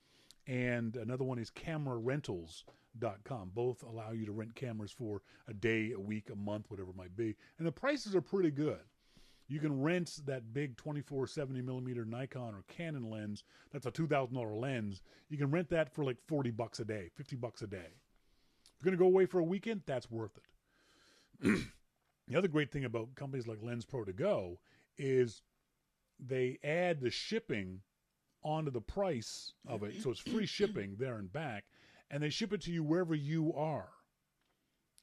and another one is CameraRentals.com. Both allow you to rent cameras for a day, a week, a month, whatever it might be. And the prices are pretty good. You can rent that big 24-70 millimeter Nikon or Canon lens. That's a $2,000 lens. You can rent that for like $40 a day, $50 a day. If you're going to go away for a weekend, that's worth it. The other great thing about companies like LensPro2Go is they add the shipping onto the price of it. So it's free shipping there and back. And they ship it to you wherever you are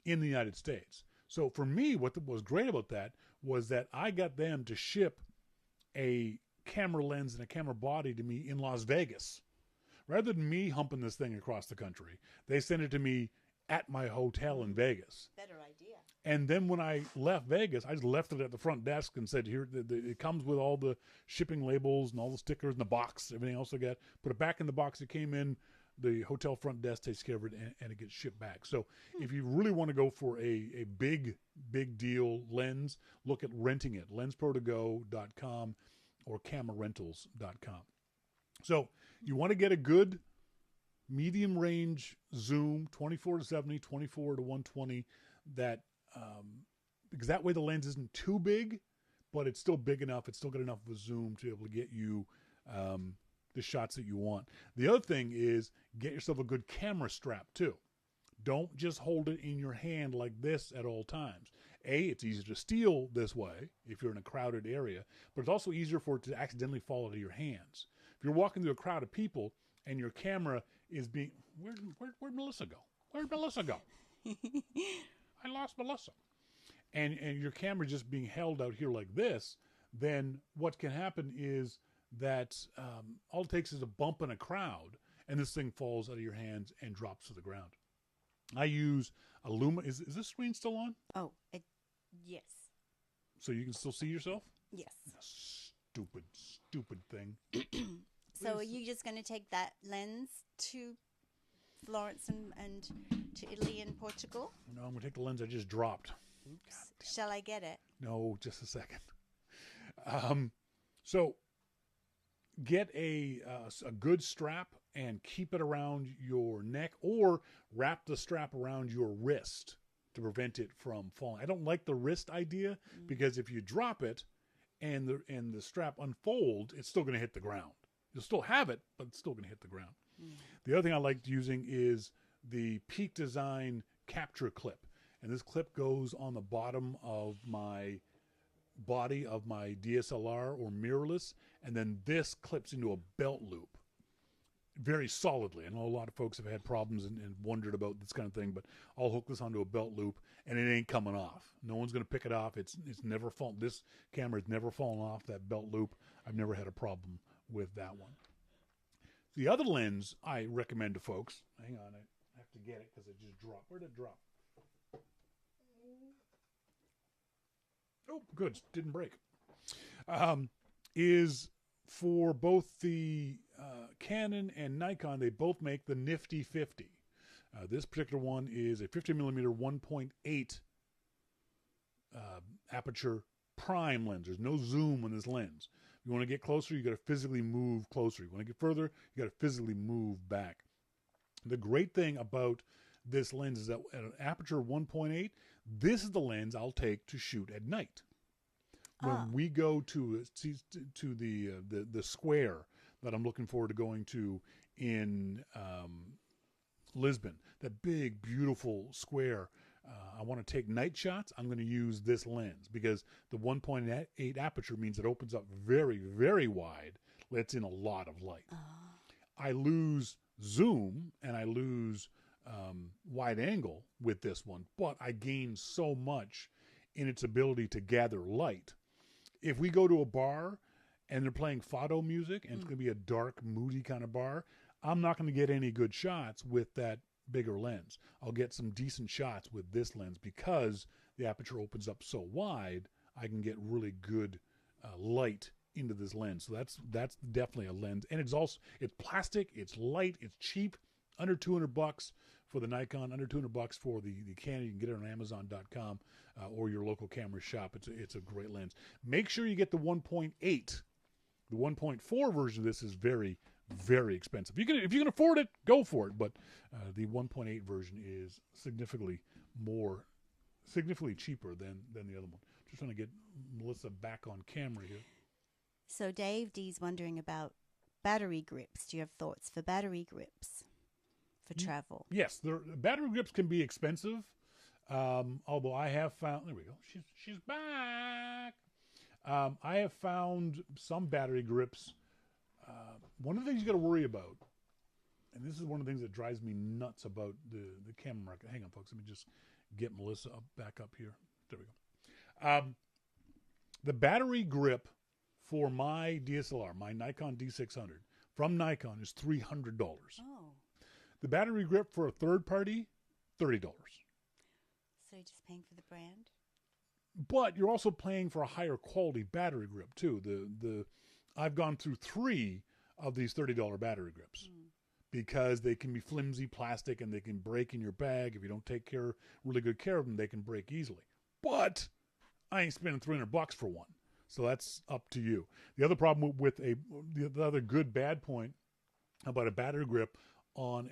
in the United States. So for me, what was great about that was that I got them to ship a camera lens and a camera body to me in Las Vegas. Rather than me humping this thing across the country, they sent it to me at my hotel in Vegas. Better idea. And then when I left Vegas, I just left it at the front desk and said, here, it comes with all the shipping labels and all the stickers and the box, everything else I got. Put it back in the box it came in. The hotel front desk takes care of it, and it gets shipped back. So if you really want to go for a big deal lens, look at renting it, lensprotogo.com or camerarentals.com. So you want to get a good medium range zoom, 24 to 70, 24 to 120, that because that way the lens isn't too big, but it's still big enough. It's still got enough of a zoom to be able to get you the shots that you want. The other thing is get yourself a good camera strap too. Don't just hold it in your hand like this at all times. It's easier to steal this way if you're in a crowded area, but it's also easier for it to accidentally fall out of your hands. If you're walking through a crowd of people and your camera is being... Where'd Melissa go? Where'd Melissa go? I lost Melissa. And your camera just being held out here like this, then what can happen is that all it takes is a bump in a crowd, and this thing falls out of your hands and drops to the ground. I use a Is this screen still on? Oh, yes. So you can still see yourself? Yes. Stupid thing. So are you just going to take that lens to Florence and to Italy and Portugal? No, I'm going to take the lens I just dropped. Shall I get it? No, just a second. So get a good strap and keep it around your neck, or wrap the strap around your wrist to prevent it from falling. I don't like the wrist idea because if you drop it and the strap unfolds, it's still going to hit the ground. You'll still have it, but it's still going to hit the ground. The other thing I like using is the Peak Design capture clip. And this clip goes on the bottom of my body of my DSLR or mirrorless, and then this clips into a belt loop very solidly. I know a lot of folks have had problems and wondered about this kind of thing, but I'll hook this onto a belt loop and it ain't coming off. No one's going to pick it off. It's never fallen. This camera's never fallen off that belt loop. I've never had a problem with that one. The other lens I recommend to folks, hang on, I have to get it because it just dropped. Where did it drop? Oh, good, didn't break. Is for both the Canon and Nikon, they both make the Nifty 50. This particular one is a 50 millimeter 1.8 aperture prime lens. There's no zoom on this lens. You want to get closer, you got to physically move closer. You want to get further, you got to physically move back. The great thing about this lens is that at an aperture 1.8, this is the lens I'll take to shoot at night. When we go to the square that I'm looking forward to going to in Lisbon, that big, beautiful square, I want to take night shots. I'm going to use this lens because the 1.8 aperture means it opens up very, very wide, lets in a lot of light. I lose zoom and I lose wide angle with this one, but I gain so much in its ability to gather light. If we go to a bar and they're playing fado music and it's going to be a dark, moody kind of bar, I'm not going to get any good shots with that bigger lens. I'll get some decent shots with this lens because the aperture opens up so wide, I can get really good light into this lens. So that's definitely a lens. And it's plastic, it's light, it's cheap, under $200 for the Nikon, under $200 for the Canon. You can get it on Amazon.com or your local camera shop. It's a great lens. Make sure you get the 1.8. The 1.4 version of this is very, very expensive. If you can afford it, go for it. But the 1.8 version is significantly cheaper than the other one. Just trying to get Melissa back on camera here. So Dave D's wondering about battery grips. Do you have thoughts for battery grips for travel? Yes, the battery grips can be expensive. Although I have found, there we go. She's back. I have found some battery grips. One of the things you got to worry about, and this is one of the things that drives me nuts about the camera market. Hang on, folks. Let me just get Melissa back up here. There we go. The battery grip for my DSLR, my Nikon D600 from Nikon is $300. Oh. The battery grip for a third party, $30. So you're just paying for the brand? But you're also paying for a higher quality battery grip too. I've gone through 3 of these $30 battery grips because they can be flimsy plastic and they can break in your bag. If you don't take really good care of them, they can break easily. But I ain't spending $300 for one. So that's up to you. The other problem with the other bad point about a battery grip on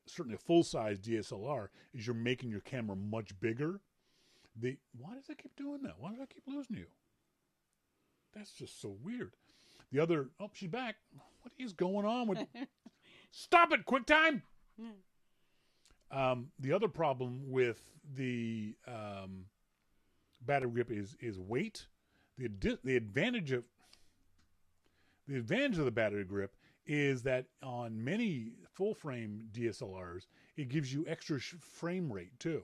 certainly a full-size DSLR is you're making your camera much bigger. Why does it keep doing that? Why do I keep losing you? That's just so weird. She's back. What is going on with... Stop it, QuickTime! The other problem with the battery grip is weight. The advantage of the battery grip is that on many full-frame DSLRs, it gives you extra frame rate too.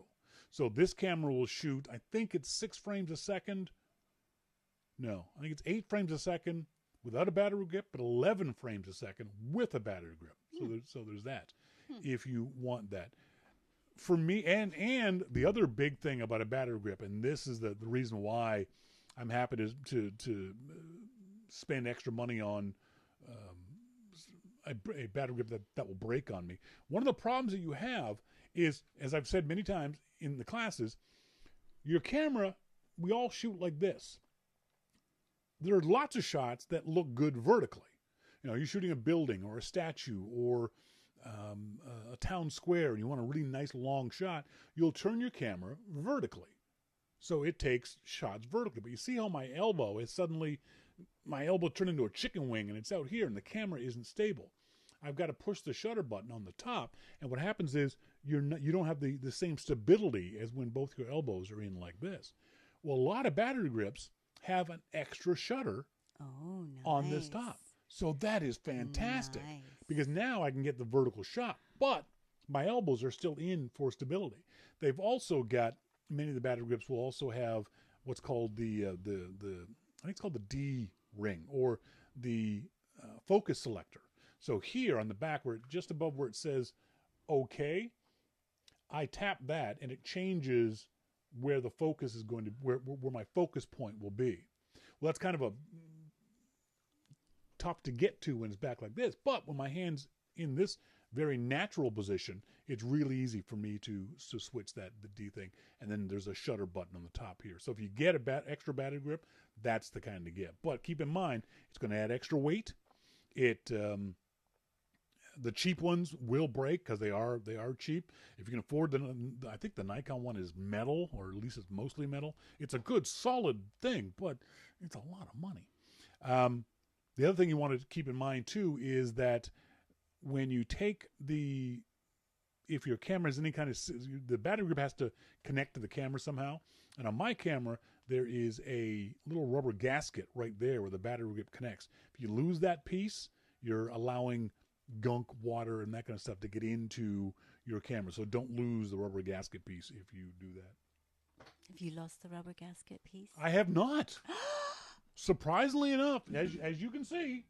So this camera will shoot, I think it's 6 frames a second. No, I think it's 8 frames a second without a battery grip, but 11 frames a second with a battery grip. So there's that, if you want that. For me, and the other big thing about a battery grip, and this is the reason why I'm happy to spend extra money on a battery grip that will break on me. One of the problems that you have is, as I've said many times in the classes, your camera, we all shoot like this. There are lots of shots that look good vertically. You're shooting a building or a statue or a town square and you want a really nice long shot, you'll turn your camera vertically. So it takes shots vertically. But you see how my elbow turned into a chicken wing and it's out here and the camera isn't stable. I've got to push the shutter button on the top, and what happens is you don't have the same stability as when both your elbows are in like this. Well, a lot of battery grips have an extra shutter on this top. So that is fantastic because now I can get the vertical shot, but my elbows are still in for stability. They've also got, many of the battery grips will also have what's called I think it's called the D ring or the focus selector. So here on the back, just above where it says OK, I tap that and it changes where the focus is going to, where my focus point will be. Well, that's kind of a tough to get to when it's back like this, but when my hand's in this very natural position, it's really easy for me to switch the D thing, and then there's a shutter button on the top here. So if you get a extra battery grip, that's the kind to get. But keep in mind, it's going to add extra weight. The cheap ones will break because they are cheap. If you can afford I think the Nikon one is metal, or at least it's mostly metal. It's a good solid thing, but it's a lot of money. The other thing you want to keep in mind too is that when you take if your camera is any kind of, the battery grip has to connect to the camera somehow. And on my camera, there is a little rubber gasket right there where the battery grip connects. If you lose that piece, you're allowing gunk, water, and that kind of stuff to get into your camera. So don't lose the rubber gasket piece if you do that. Have you lost the rubber gasket piece? I have not. Surprisingly enough, as you can see,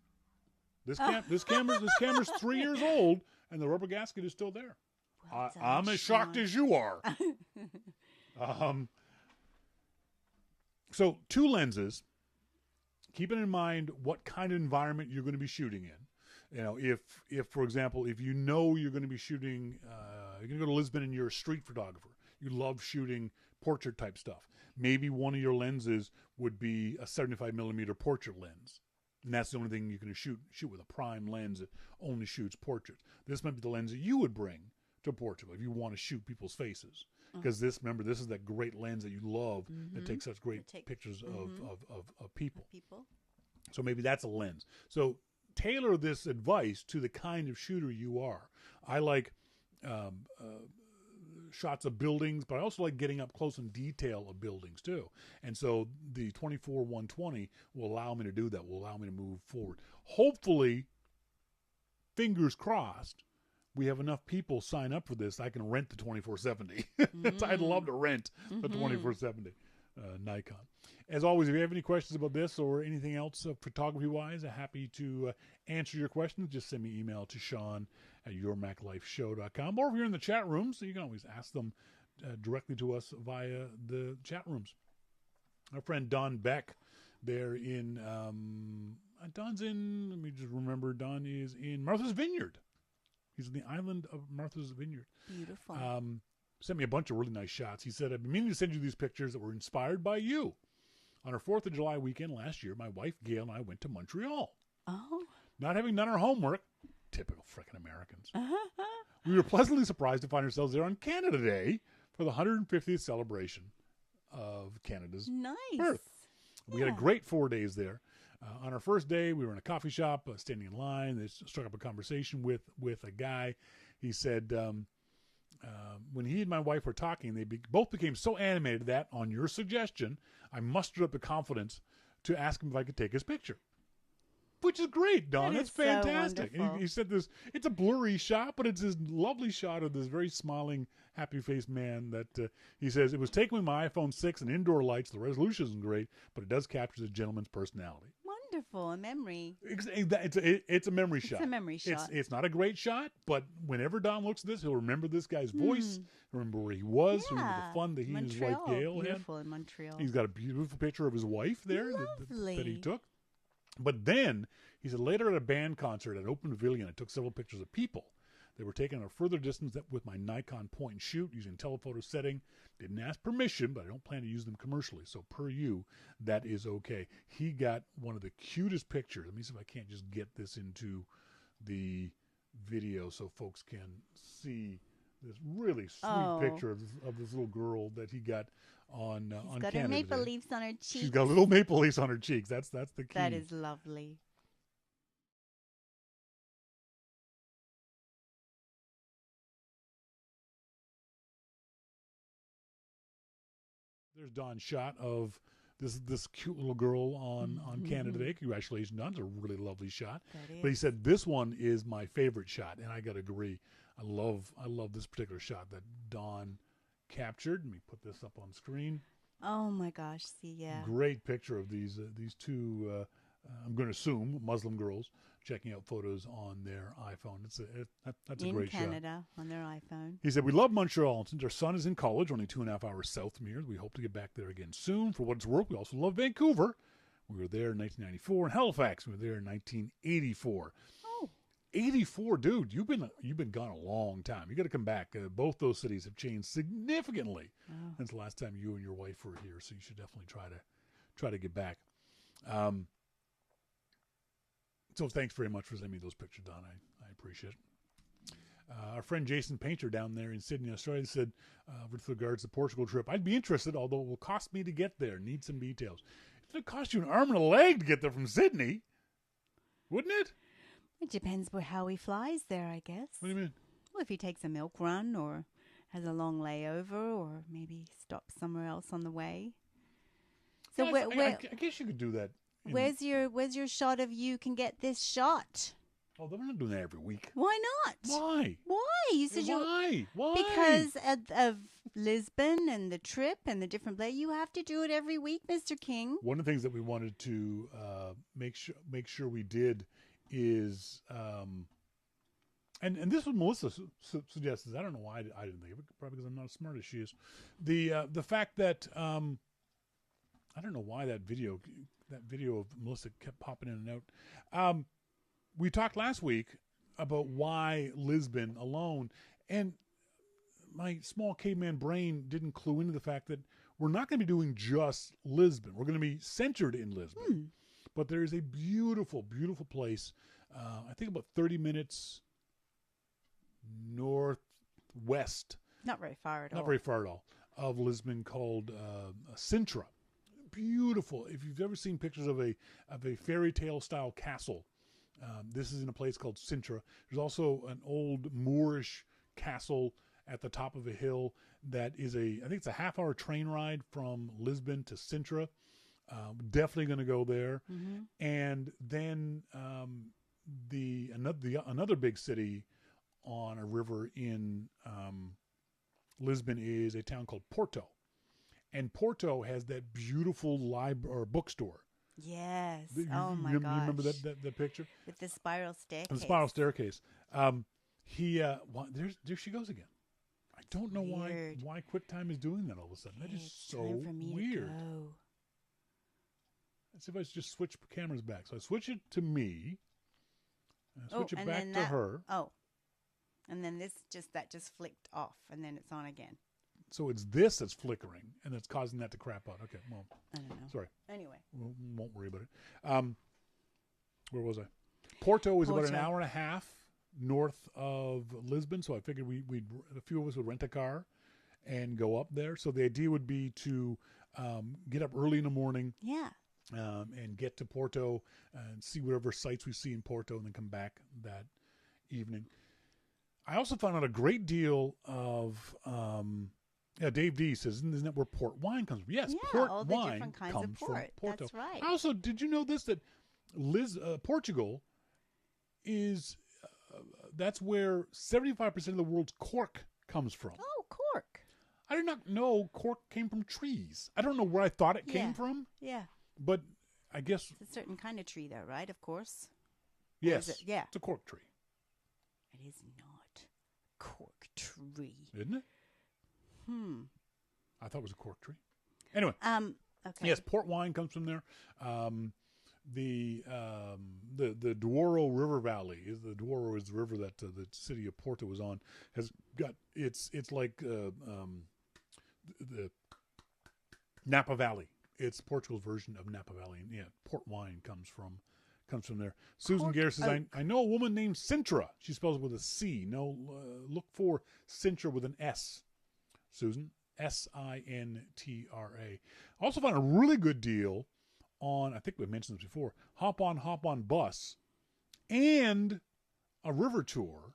this camera's 3 years old, and the rubber gasket is still there. Well done, I'm as shocked Shawn. as you are. So 2 lenses. Keeping in mind what kind of environment you're going to be shooting in. If for example, if you're going to be shooting, you're going to go to Lisbon and you're a street photographer. You love shooting portrait type stuff. Maybe one of your lenses would be a 75 millimeter portrait lens. And that's the only thing you can shoot with a prime lens that only shoots portraits. This might be the lens that you would bring to Portugal if you want to shoot people's faces. Because this is that great lens that you love that takes such great pictures of people. So maybe that's a lens. So tailor this advice to the kind of shooter you are. I like shots of buildings, but I also like getting up close and detail of buildings too. And so the 24-120 will allow me to do that, will allow me to move forward. Hopefully, fingers crossed, we have enough people sign up for this, I can rent the 2470. I'd love to rent the 2470 Nikon. As always, if you have any questions about this or anything else photography-wise, I'm happy to answer your questions. Just send me an email to Shawn at yourmaclifeshow.com. Or if you're in the chat room, so you can always ask them directly to us via the chat rooms. Our friend Don Beck there in, Don's in, let me just remember, Don is in Martha's Vineyard. He's in the island of Martha's Vineyard. Beautiful. Sent me a bunch of really nice shots. He said, I've been meaning to send you these pictures that were inspired by you. On our 4th of July weekend last year, my wife Gail and I went to Montreal. Oh. Not having done our homework, typical frickin' Americans. We were pleasantly surprised to find ourselves there on Canada Day for the 150th celebration of Canada's birth. We had a great 4 days there. On our first day, we were in a coffee shop, standing in line. They struck up a conversation with a guy. He said, when he and my wife were talking, they both became so animated that, on your suggestion, I mustered up the confidence to ask him if I could take his picture. Which is great, Don. That's fantastic. So he said this, it's a blurry shot, but it's this lovely shot of this very smiling, happy-faced man that he says, it was taken with my iPhone 6 and indoor lights. The resolution isn't great, but it does capture the gentleman's personality. Wonderful. A memory. It's a memory shot. It's a memory shot. It's not a great shot, but whenever Don looks at this, he'll remember this guy's voice, remember where he was, remember the fun that he and his wife Gail had. Beautiful in Montreal. He's got a beautiful picture of his wife there that he took. But then, he said, later at a band concert at an open pavilion, I took several pictures of people. They were taken at a further distance with my Nikon point and shoot using telephoto setting. Didn't ask permission, but I don't plan to use them commercially. So per you, that is okay. He got one of the cutest pictures. Let me see if I can't just get this into the video so folks can see this really sweet picture of this little girl that he got on Canada Day. She's got her maple leaves on her cheeks. She's got little maple leaves on her cheeks. That's the key. That is lovely. There's Don's shot of this cute little girl on Canada Day. Congratulations, Don. It's a really lovely shot. But he said this one is my favorite shot, and I got to agree. I love this particular shot that Don captured. Let me put this up on screen. Oh my gosh! See, yeah. Great picture of these two. I'm going to assume Muslim girls checking out photos on their iPhone. That's a great shot. In Canada, on their iPhone. He said, we love Montreal. And since our son is in college, only 2.5 hours south from here, we hope to get back there again soon. For what it's worth, we also love Vancouver. We were there in 1994. In Halifax, we were there in 1984. Oh. 84, dude, you've been gone a long time. You got to come back. Both those cities have changed significantly since the last time you and your wife were here. So you should definitely try to get back. So thanks very much for sending me those pictures, Don. I appreciate it. Our friend Jason Painter down there in Sydney, Australia said, with regards to the Portugal trip, I'd be interested, although it will cost me to get there. Need some details. It'd cost you an arm and a leg to get there from Sydney, wouldn't it? It depends how he flies there, I guess. What do you mean? Well, if he takes a milk run or has a long layover or maybe stops somewhere else on the way. So I guess you could do that. Where's your shot of you can get this shot? Oh, they're not doing that every week. Why not? Why? You said Why? Because of Lisbon and the trip and the different play. You have to do it every week, Mr. King. One of the things that we wanted to make sure we did is, and this was Melissa suggested. I don't know why I didn't think of it. Probably because I'm not as smart as she is. The fact that I don't know why that video of Melissa kept popping in and out. We talked last week about why Lisbon alone, and my small caveman brain didn't clue into the fact that we're not going to be doing just Lisbon. We're going to be centered in Lisbon. But there is a beautiful, beautiful place, I think about 30 minutes northwest. Not very far at all. Not very far at all, of Lisbon called Sintra. Beautiful. If you've ever seen pictures of a fairy tale style castle, this is in a place called Sintra. There's also an old Moorish castle at the top of a hill that is I think it's a half-hour train ride from Lisbon to Sintra. Definitely going to go there. Mm-hmm. And then another big city on a river in Lisbon is a town called Porto. And Porto has that beautiful bookstore. Yes. My gosh. You remember that picture? With the spiral staircase. The spiral staircase. There she goes again. I don't know weird. why QuickTime is doing that all of a sudden. That is It's so time for me weird. To go. Let's see if I just switch cameras back. So I switch it to me. Switch it and back then to her. Oh, and then that just flicked off, and then it's on again. So it's this that's flickering, and that's causing that to crap out. Okay, well, I don't know. sorry. Anyway. We won't worry about it. Where was I? Porto is about an hour and a half north of Lisbon, so I figured a few of us would rent a car and go up there. So the idea would be to get up early in the morning, Yeah. and get to Porto and see whatever sights we see in Porto, and then come back that evening. I also found out a great deal of. Dave D says, isn't that where port wine comes from? Yes, port all the wine different kinds comes of port. from Porto. That's right. Also, did you know this, that Portugal is, that's where 75% of the world's cork comes from. Oh, cork. I did not know cork came from trees. I don't know where I thought it came from, Yeah. but I guess... It's a certain kind of tree, though, right? Of course. Yes. Yeah. It's a cork tree. It is not a cork tree. Isn't it? I thought it was a cork tree. Anyway. Okay. Yes, port wine comes from there. The Douro River Valley is the river that the city of Porto was on. Has got it's like the Napa Valley. It's Portugal's version of Napa Valley, and port wine comes from there. Susan Gare says, I know a woman named Sintra. She spells it with a C. No, look for Sintra with an S. Susan, Sintra. Also found a really good deal on, I think we mentioned this before, Hop on bus and a river tour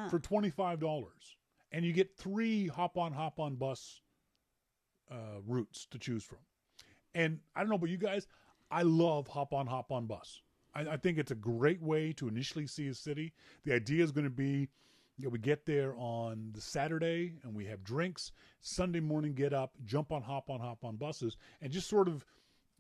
for $25. And you get 3 hop on bus routes to choose from. And I don't know about you guys, I love hop on bus. I think it's a great way to initially see a city. The idea is going to be, we get there on the Saturday and we have drinks. Sunday morning, get up, jump on hop on buses, and just sort of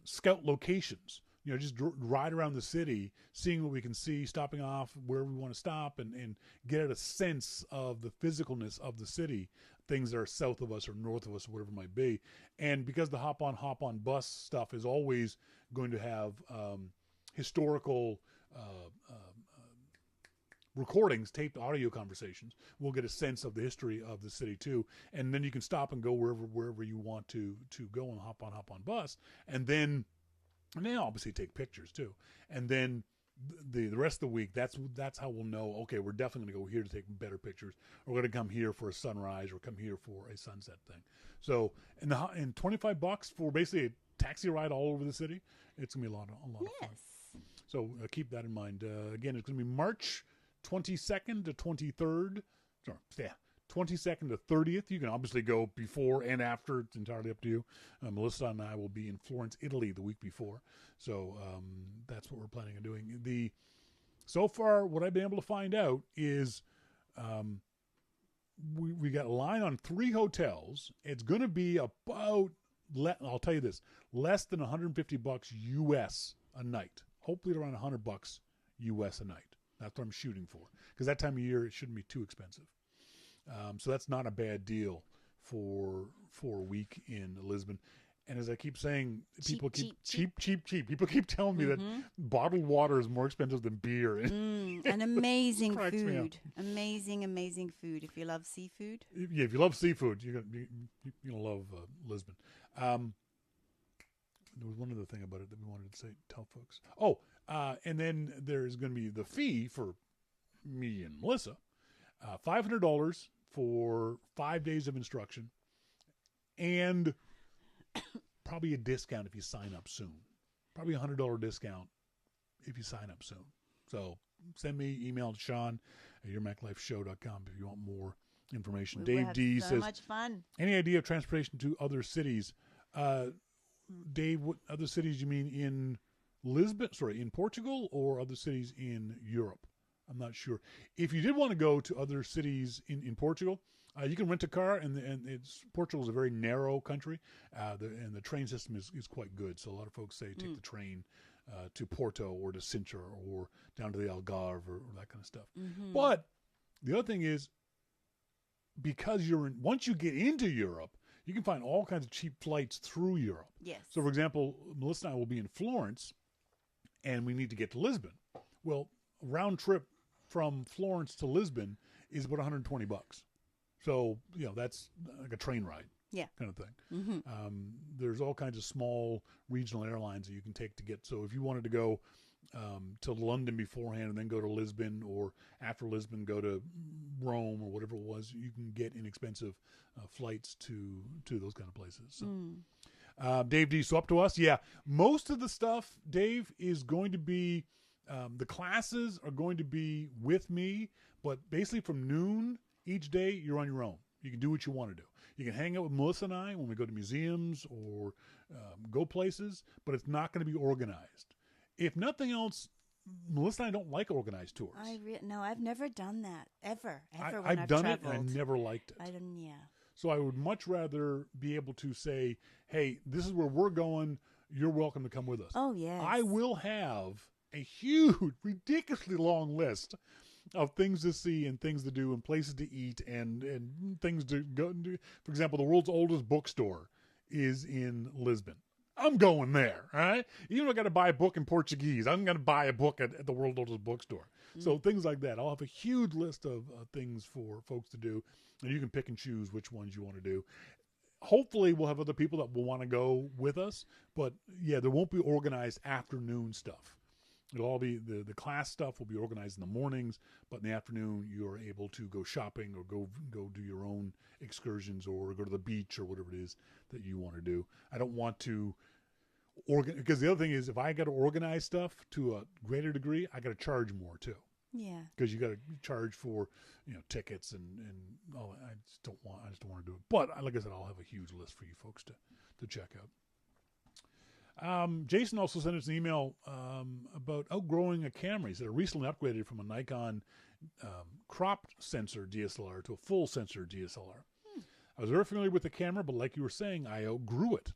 scout locations. Just ride around the city, seeing what we can see, stopping off where we want to stop, and get a sense of the physicalness of the city, things that are south of us or north of us, or whatever it might be. And because the hop on bus stuff is always going to have historical recordings, taped audio conversations, we'll get a sense of the history of the city too. And then you can stop and go wherever you want to go and hop on bus. And then obviously take pictures too. And then the rest of the week, that's how we'll know, okay, we're definitely going to go here to take better pictures. Or we're going to come here for a sunrise or come here for a sunset thing. So, and $25 for basically a taxi ride all over the city, it's going to be a lot of fun. So keep that in mind. Again, it's going to be March 22nd to 23rd. Sorry, 22nd to 30th. You can obviously go before and after. It's entirely up to you. Melissa and I will be in Florence, Italy the week before. So that's what we're planning on doing. So far, what I've been able to find out is we got a line on 3 hotels. It's going to be about, I'll tell you this, less than $150 US a night. Hopefully around $100 US a night. That's what I'm shooting for. Because that time of year, it shouldn't be too expensive. So that's not a bad deal for a week in Lisbon. And as I keep saying, people cheap. People keep telling me that bottled water is more expensive than beer. And amazing food. Amazing food. If you love seafood. Yeah, if you love seafood, you're gonna love Lisbon. There was one other thing about it that we wanted to tell folks. And then there's going to be the fee for me and Melissa, $500 for 5 days of instruction, and probably a discount if you sign up soon. Probably a $100 discount if you sign up soon. So send me email to Shawn at yourmaclifeshow.com if you want more information. Dave D says, much fun. Any idea of transportation to other cities? Dave, what other cities you mean in in Portugal, or other cities in Europe? I'm not sure. If you did want to go to other cities in Portugal, you can rent a car, and Portugal is a very narrow country, and the train system is quite good. So a lot of folks say take the train to Porto or to Sintra or down to the Algarve or that kind of stuff. But the other thing is, because once you get into Europe, you can find all kinds of cheap flights through Europe. Yes. So, for example, Melissa and I will be in Florence, and we need to get to Lisbon. Well, round trip from Florence to Lisbon is about $120. So, that's like a train ride. Yeah. Kind of thing. Mm-hmm. There's all kinds of small regional airlines that you can take to get. So if you wanted to go to London beforehand and then go to Lisbon, or after Lisbon go to Rome or whatever it was, you can get inexpensive flights to those kind of places. So, Dave D, so up to us. Yeah, most of the stuff, Dave, is going to be, the classes are going to be with me, but basically from noon each day, you're on your own. You can do what you want to do. You can hang out with Melissa and I when we go to museums or go places, but it's not going to be organized. If nothing else, Melissa and I don't like organized tours. No, I've never done that ever. I've done it and I never liked it. I didn't. Yeah. So I would much rather be able to say, "Hey, this is where we're going. You're welcome to come with us." Oh yes. I will have a huge, ridiculously long list of things to see and things to do and places to eat and things to go and do. For example, the world's oldest bookstore is in Lisbon. I'm going there, all right? Even if I got to buy a book in Portuguese, I'm going to buy a book at the world's oldest bookstore. So things like that. I'll have a huge list of things for folks to do, and you can pick and choose which ones you want to do. Hopefully, we'll have other people that will want to go with us, but yeah, there won't be organized afternoon stuff. It'll all be the class stuff will be organized in the mornings, but in the afternoon you're able to go shopping or go do your own excursions or go to the beach or whatever it is that you want to do. I don't want to because the other thing is if I got to organize stuff to a greater degree, I got to charge more too. Yeah. Because you got to charge for tickets and all. I just don't want to do it. But like I said, I'll have a huge list for you folks to check out. Jason also sent us an email about outgrowing a camera. He said I recently upgraded from a Nikon cropped sensor DSLR to a full sensor DSLR. I was very familiar with the camera, but like you were saying, I outgrew it.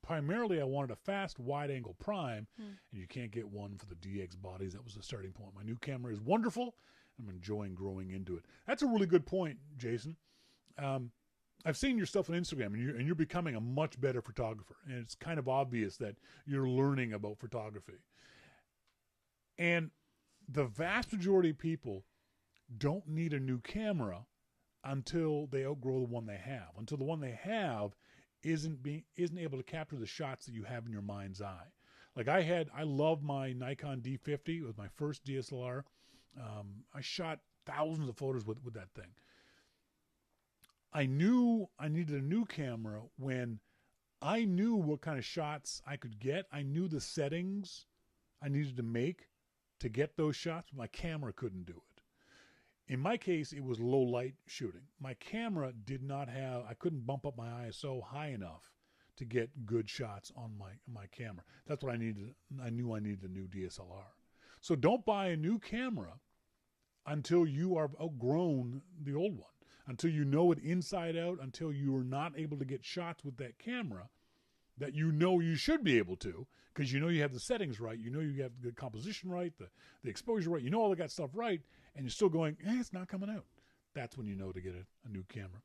Primarily, I wanted a fast, wide-angle prime, and you can't get one for the DX bodies. That was the starting point. My new camera is wonderful. I'm enjoying growing into it. That's a really good point, Jason. I've seen your stuff on Instagram, and you're becoming a much better photographer. And it's kind of obvious that you're learning about photography. And the vast majority of people don't need a new camera until they outgrow the one they have. Until the one they have isn't able to capture the shots that you have in your mind's eye. Like I love my Nikon D50. It was my first DSLR. I shot thousands of photos with that thing. I knew I needed a new camera when I knew what kind of shots I could get. I knew the settings I needed to make to get those shots, but my camera couldn't do it. In my case, it was low light shooting. My camera I couldn't bump up my ISO high enough to get good shots on my camera. That's what I needed. I knew I needed a new DSLR. So don't buy a new camera until you are outgrown the old one. Until you know it inside out, until you are not able to get shots with that camera that you should be able to, because you have the settings right, you have the composition right, the exposure right, all of that stuff right, and you're still going, it's not coming out. That's when you know to get a new camera.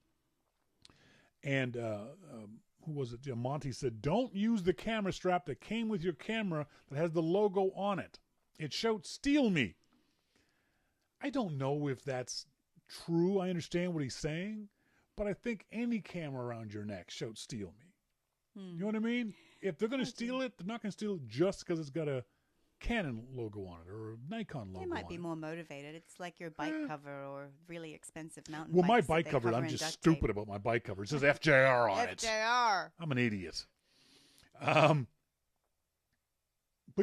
And who was it? Monty said, don't use the camera strap that came with your camera that has the logo on it. It shouts, steal me. I don't know if that's true. I understand what he's saying, but I think any camera around your neck shouts steal me. You know what I mean? If they're going to steal it, they're not going to steal it just because it's got a Canon logo on it or a Nikon logo on it. They might be more motivated. It's like your bike cover or really expensive mountain bikes. Well, my bike bike cover, I'm just stupid about my bike cover. It says FJR on it. FJR. I'm an idiot. But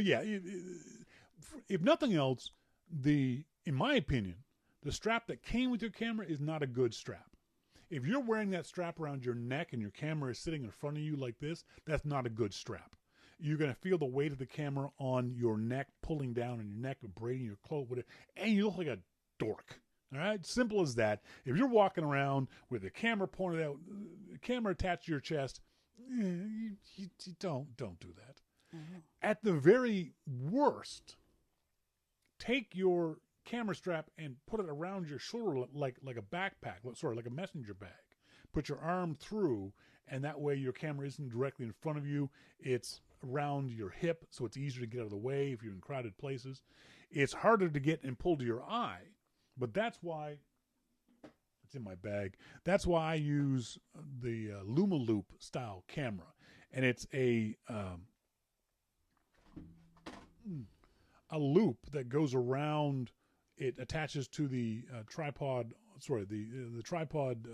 yeah, if nothing else, in my opinion, the strap that came with your camera is not a good strap. If you're wearing that strap around your neck and your camera is sitting in front of you like this, that's not a good strap. You're going to feel the weight of the camera on your neck, pulling down on your neck, braiding your clothes, and you look like a dork. All right? Simple as that. If you're walking around with the camera pointed out, the camera attached to your chest, you don't do that. Mm-hmm. At the very worst, take your camera strap and put it around your shoulder like a backpack, like a messenger bag. Put your arm through, and that way your camera isn't directly in front of you. It's around your hip, so it's easier to get out of the way if you're in crowded places. It's harder to get and pull to your eye, but that's why it's in my bag. That's why I use the Lumaloop style camera, and it's a loop that goes around. It attaches to the tripod. The tripod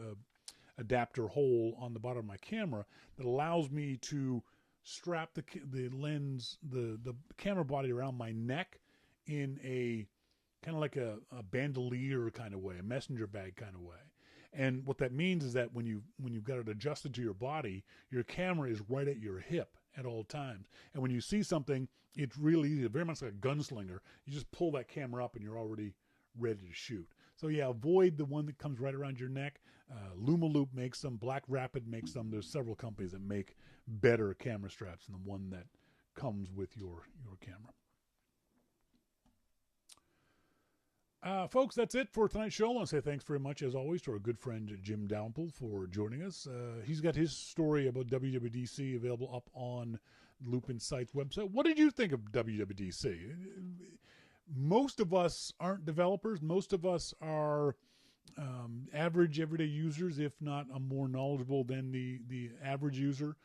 adapter hole on the bottom of my camera that allows me to strap the lens, the camera body around my neck in a kind of like a bandolier kind of way, a messenger bag kind of way. And what that means is that when you've got it adjusted to your body, your camera is right at your hip at all times. And when you see something, it's really easy, very much like a gunslinger. You just pull that camera up and you're already ready to shoot. So yeah, avoid the one that comes right around your neck. Lumaloop makes them. Black Rapid makes them. There's several companies that make better camera straps than the one that comes with your camera. Folks, that's it for tonight's show. I want to say thanks very much, as always, to our good friend Jim Dalrymple for joining us. He's got his story about WWDC available up on Loop Insight's website. What did you think of WWDC? Most of us aren't developers. Most of us are average everyday users, if not more knowledgeable than the average user.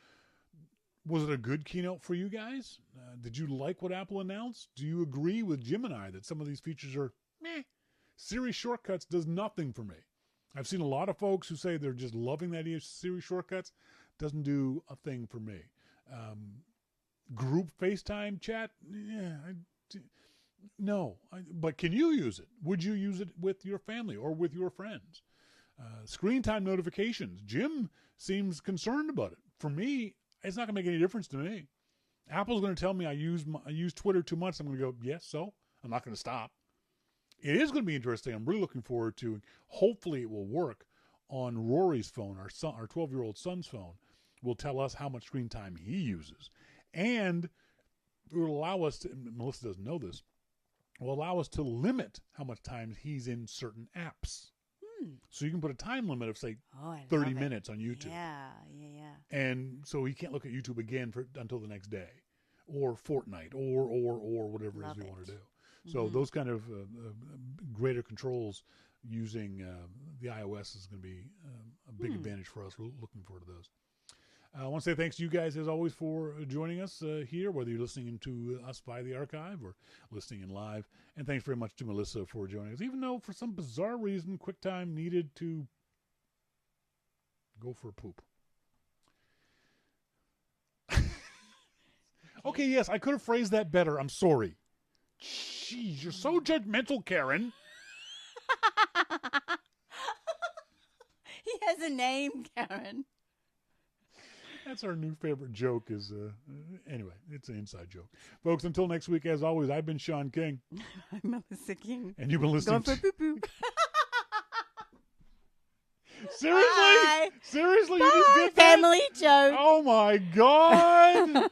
Was it a good keynote for you guys? Did you like what Apple announced? Do you agree with Jim and I that some of these features are meh? Siri shortcuts does nothing for me. I've seen a lot of folks who say they're just loving that idea of Siri shortcuts. Doesn't do a thing for me. Group FaceTime chat? No. But can you use it? Would you use it with your family or with your friends? Screen time notifications. Jim seems concerned about it. For me, it's not going to make any difference to me. Apple's going to tell me I use Twitter too much. I'm going to go, yes, so I'm not going to stop. It is going to be interesting. I'm really looking forward to. Hopefully, it will work on Rory's phone. Our 12-year-old son's phone will tell us how much screen time he uses, and it will allow us to. Melissa doesn't know this. Will allow us to limit how much time he's in certain apps. So you can put a time limit of, say, 30 minutes on YouTube. Yeah. And so he can't look at YouTube again until the next day, or Fortnite, or whatever it is we want to do. So those kind of greater controls using the iOS is going to be a big advantage for us. We're looking forward to those. I want to say thanks to you guys, as always, for joining us here, whether you're listening to us via the archive or listening in live. And thanks very much to Melissa for joining us, even though for some bizarre reason QuickTime needed to go for a poop. Okay, yes, I could have phrased that better. I'm sorry. Jeez, you're so judgmental, Karen. He has a name, Karen. That's our new favorite joke is, anyway, it's an inside joke. Folks, until next week, as always, I've been Shawn King. I'm Melissa King. And you've been listening Going for poo-poo. Seriously? Bye. Seriously? Bye. You just did that? Family joke. Oh, my God.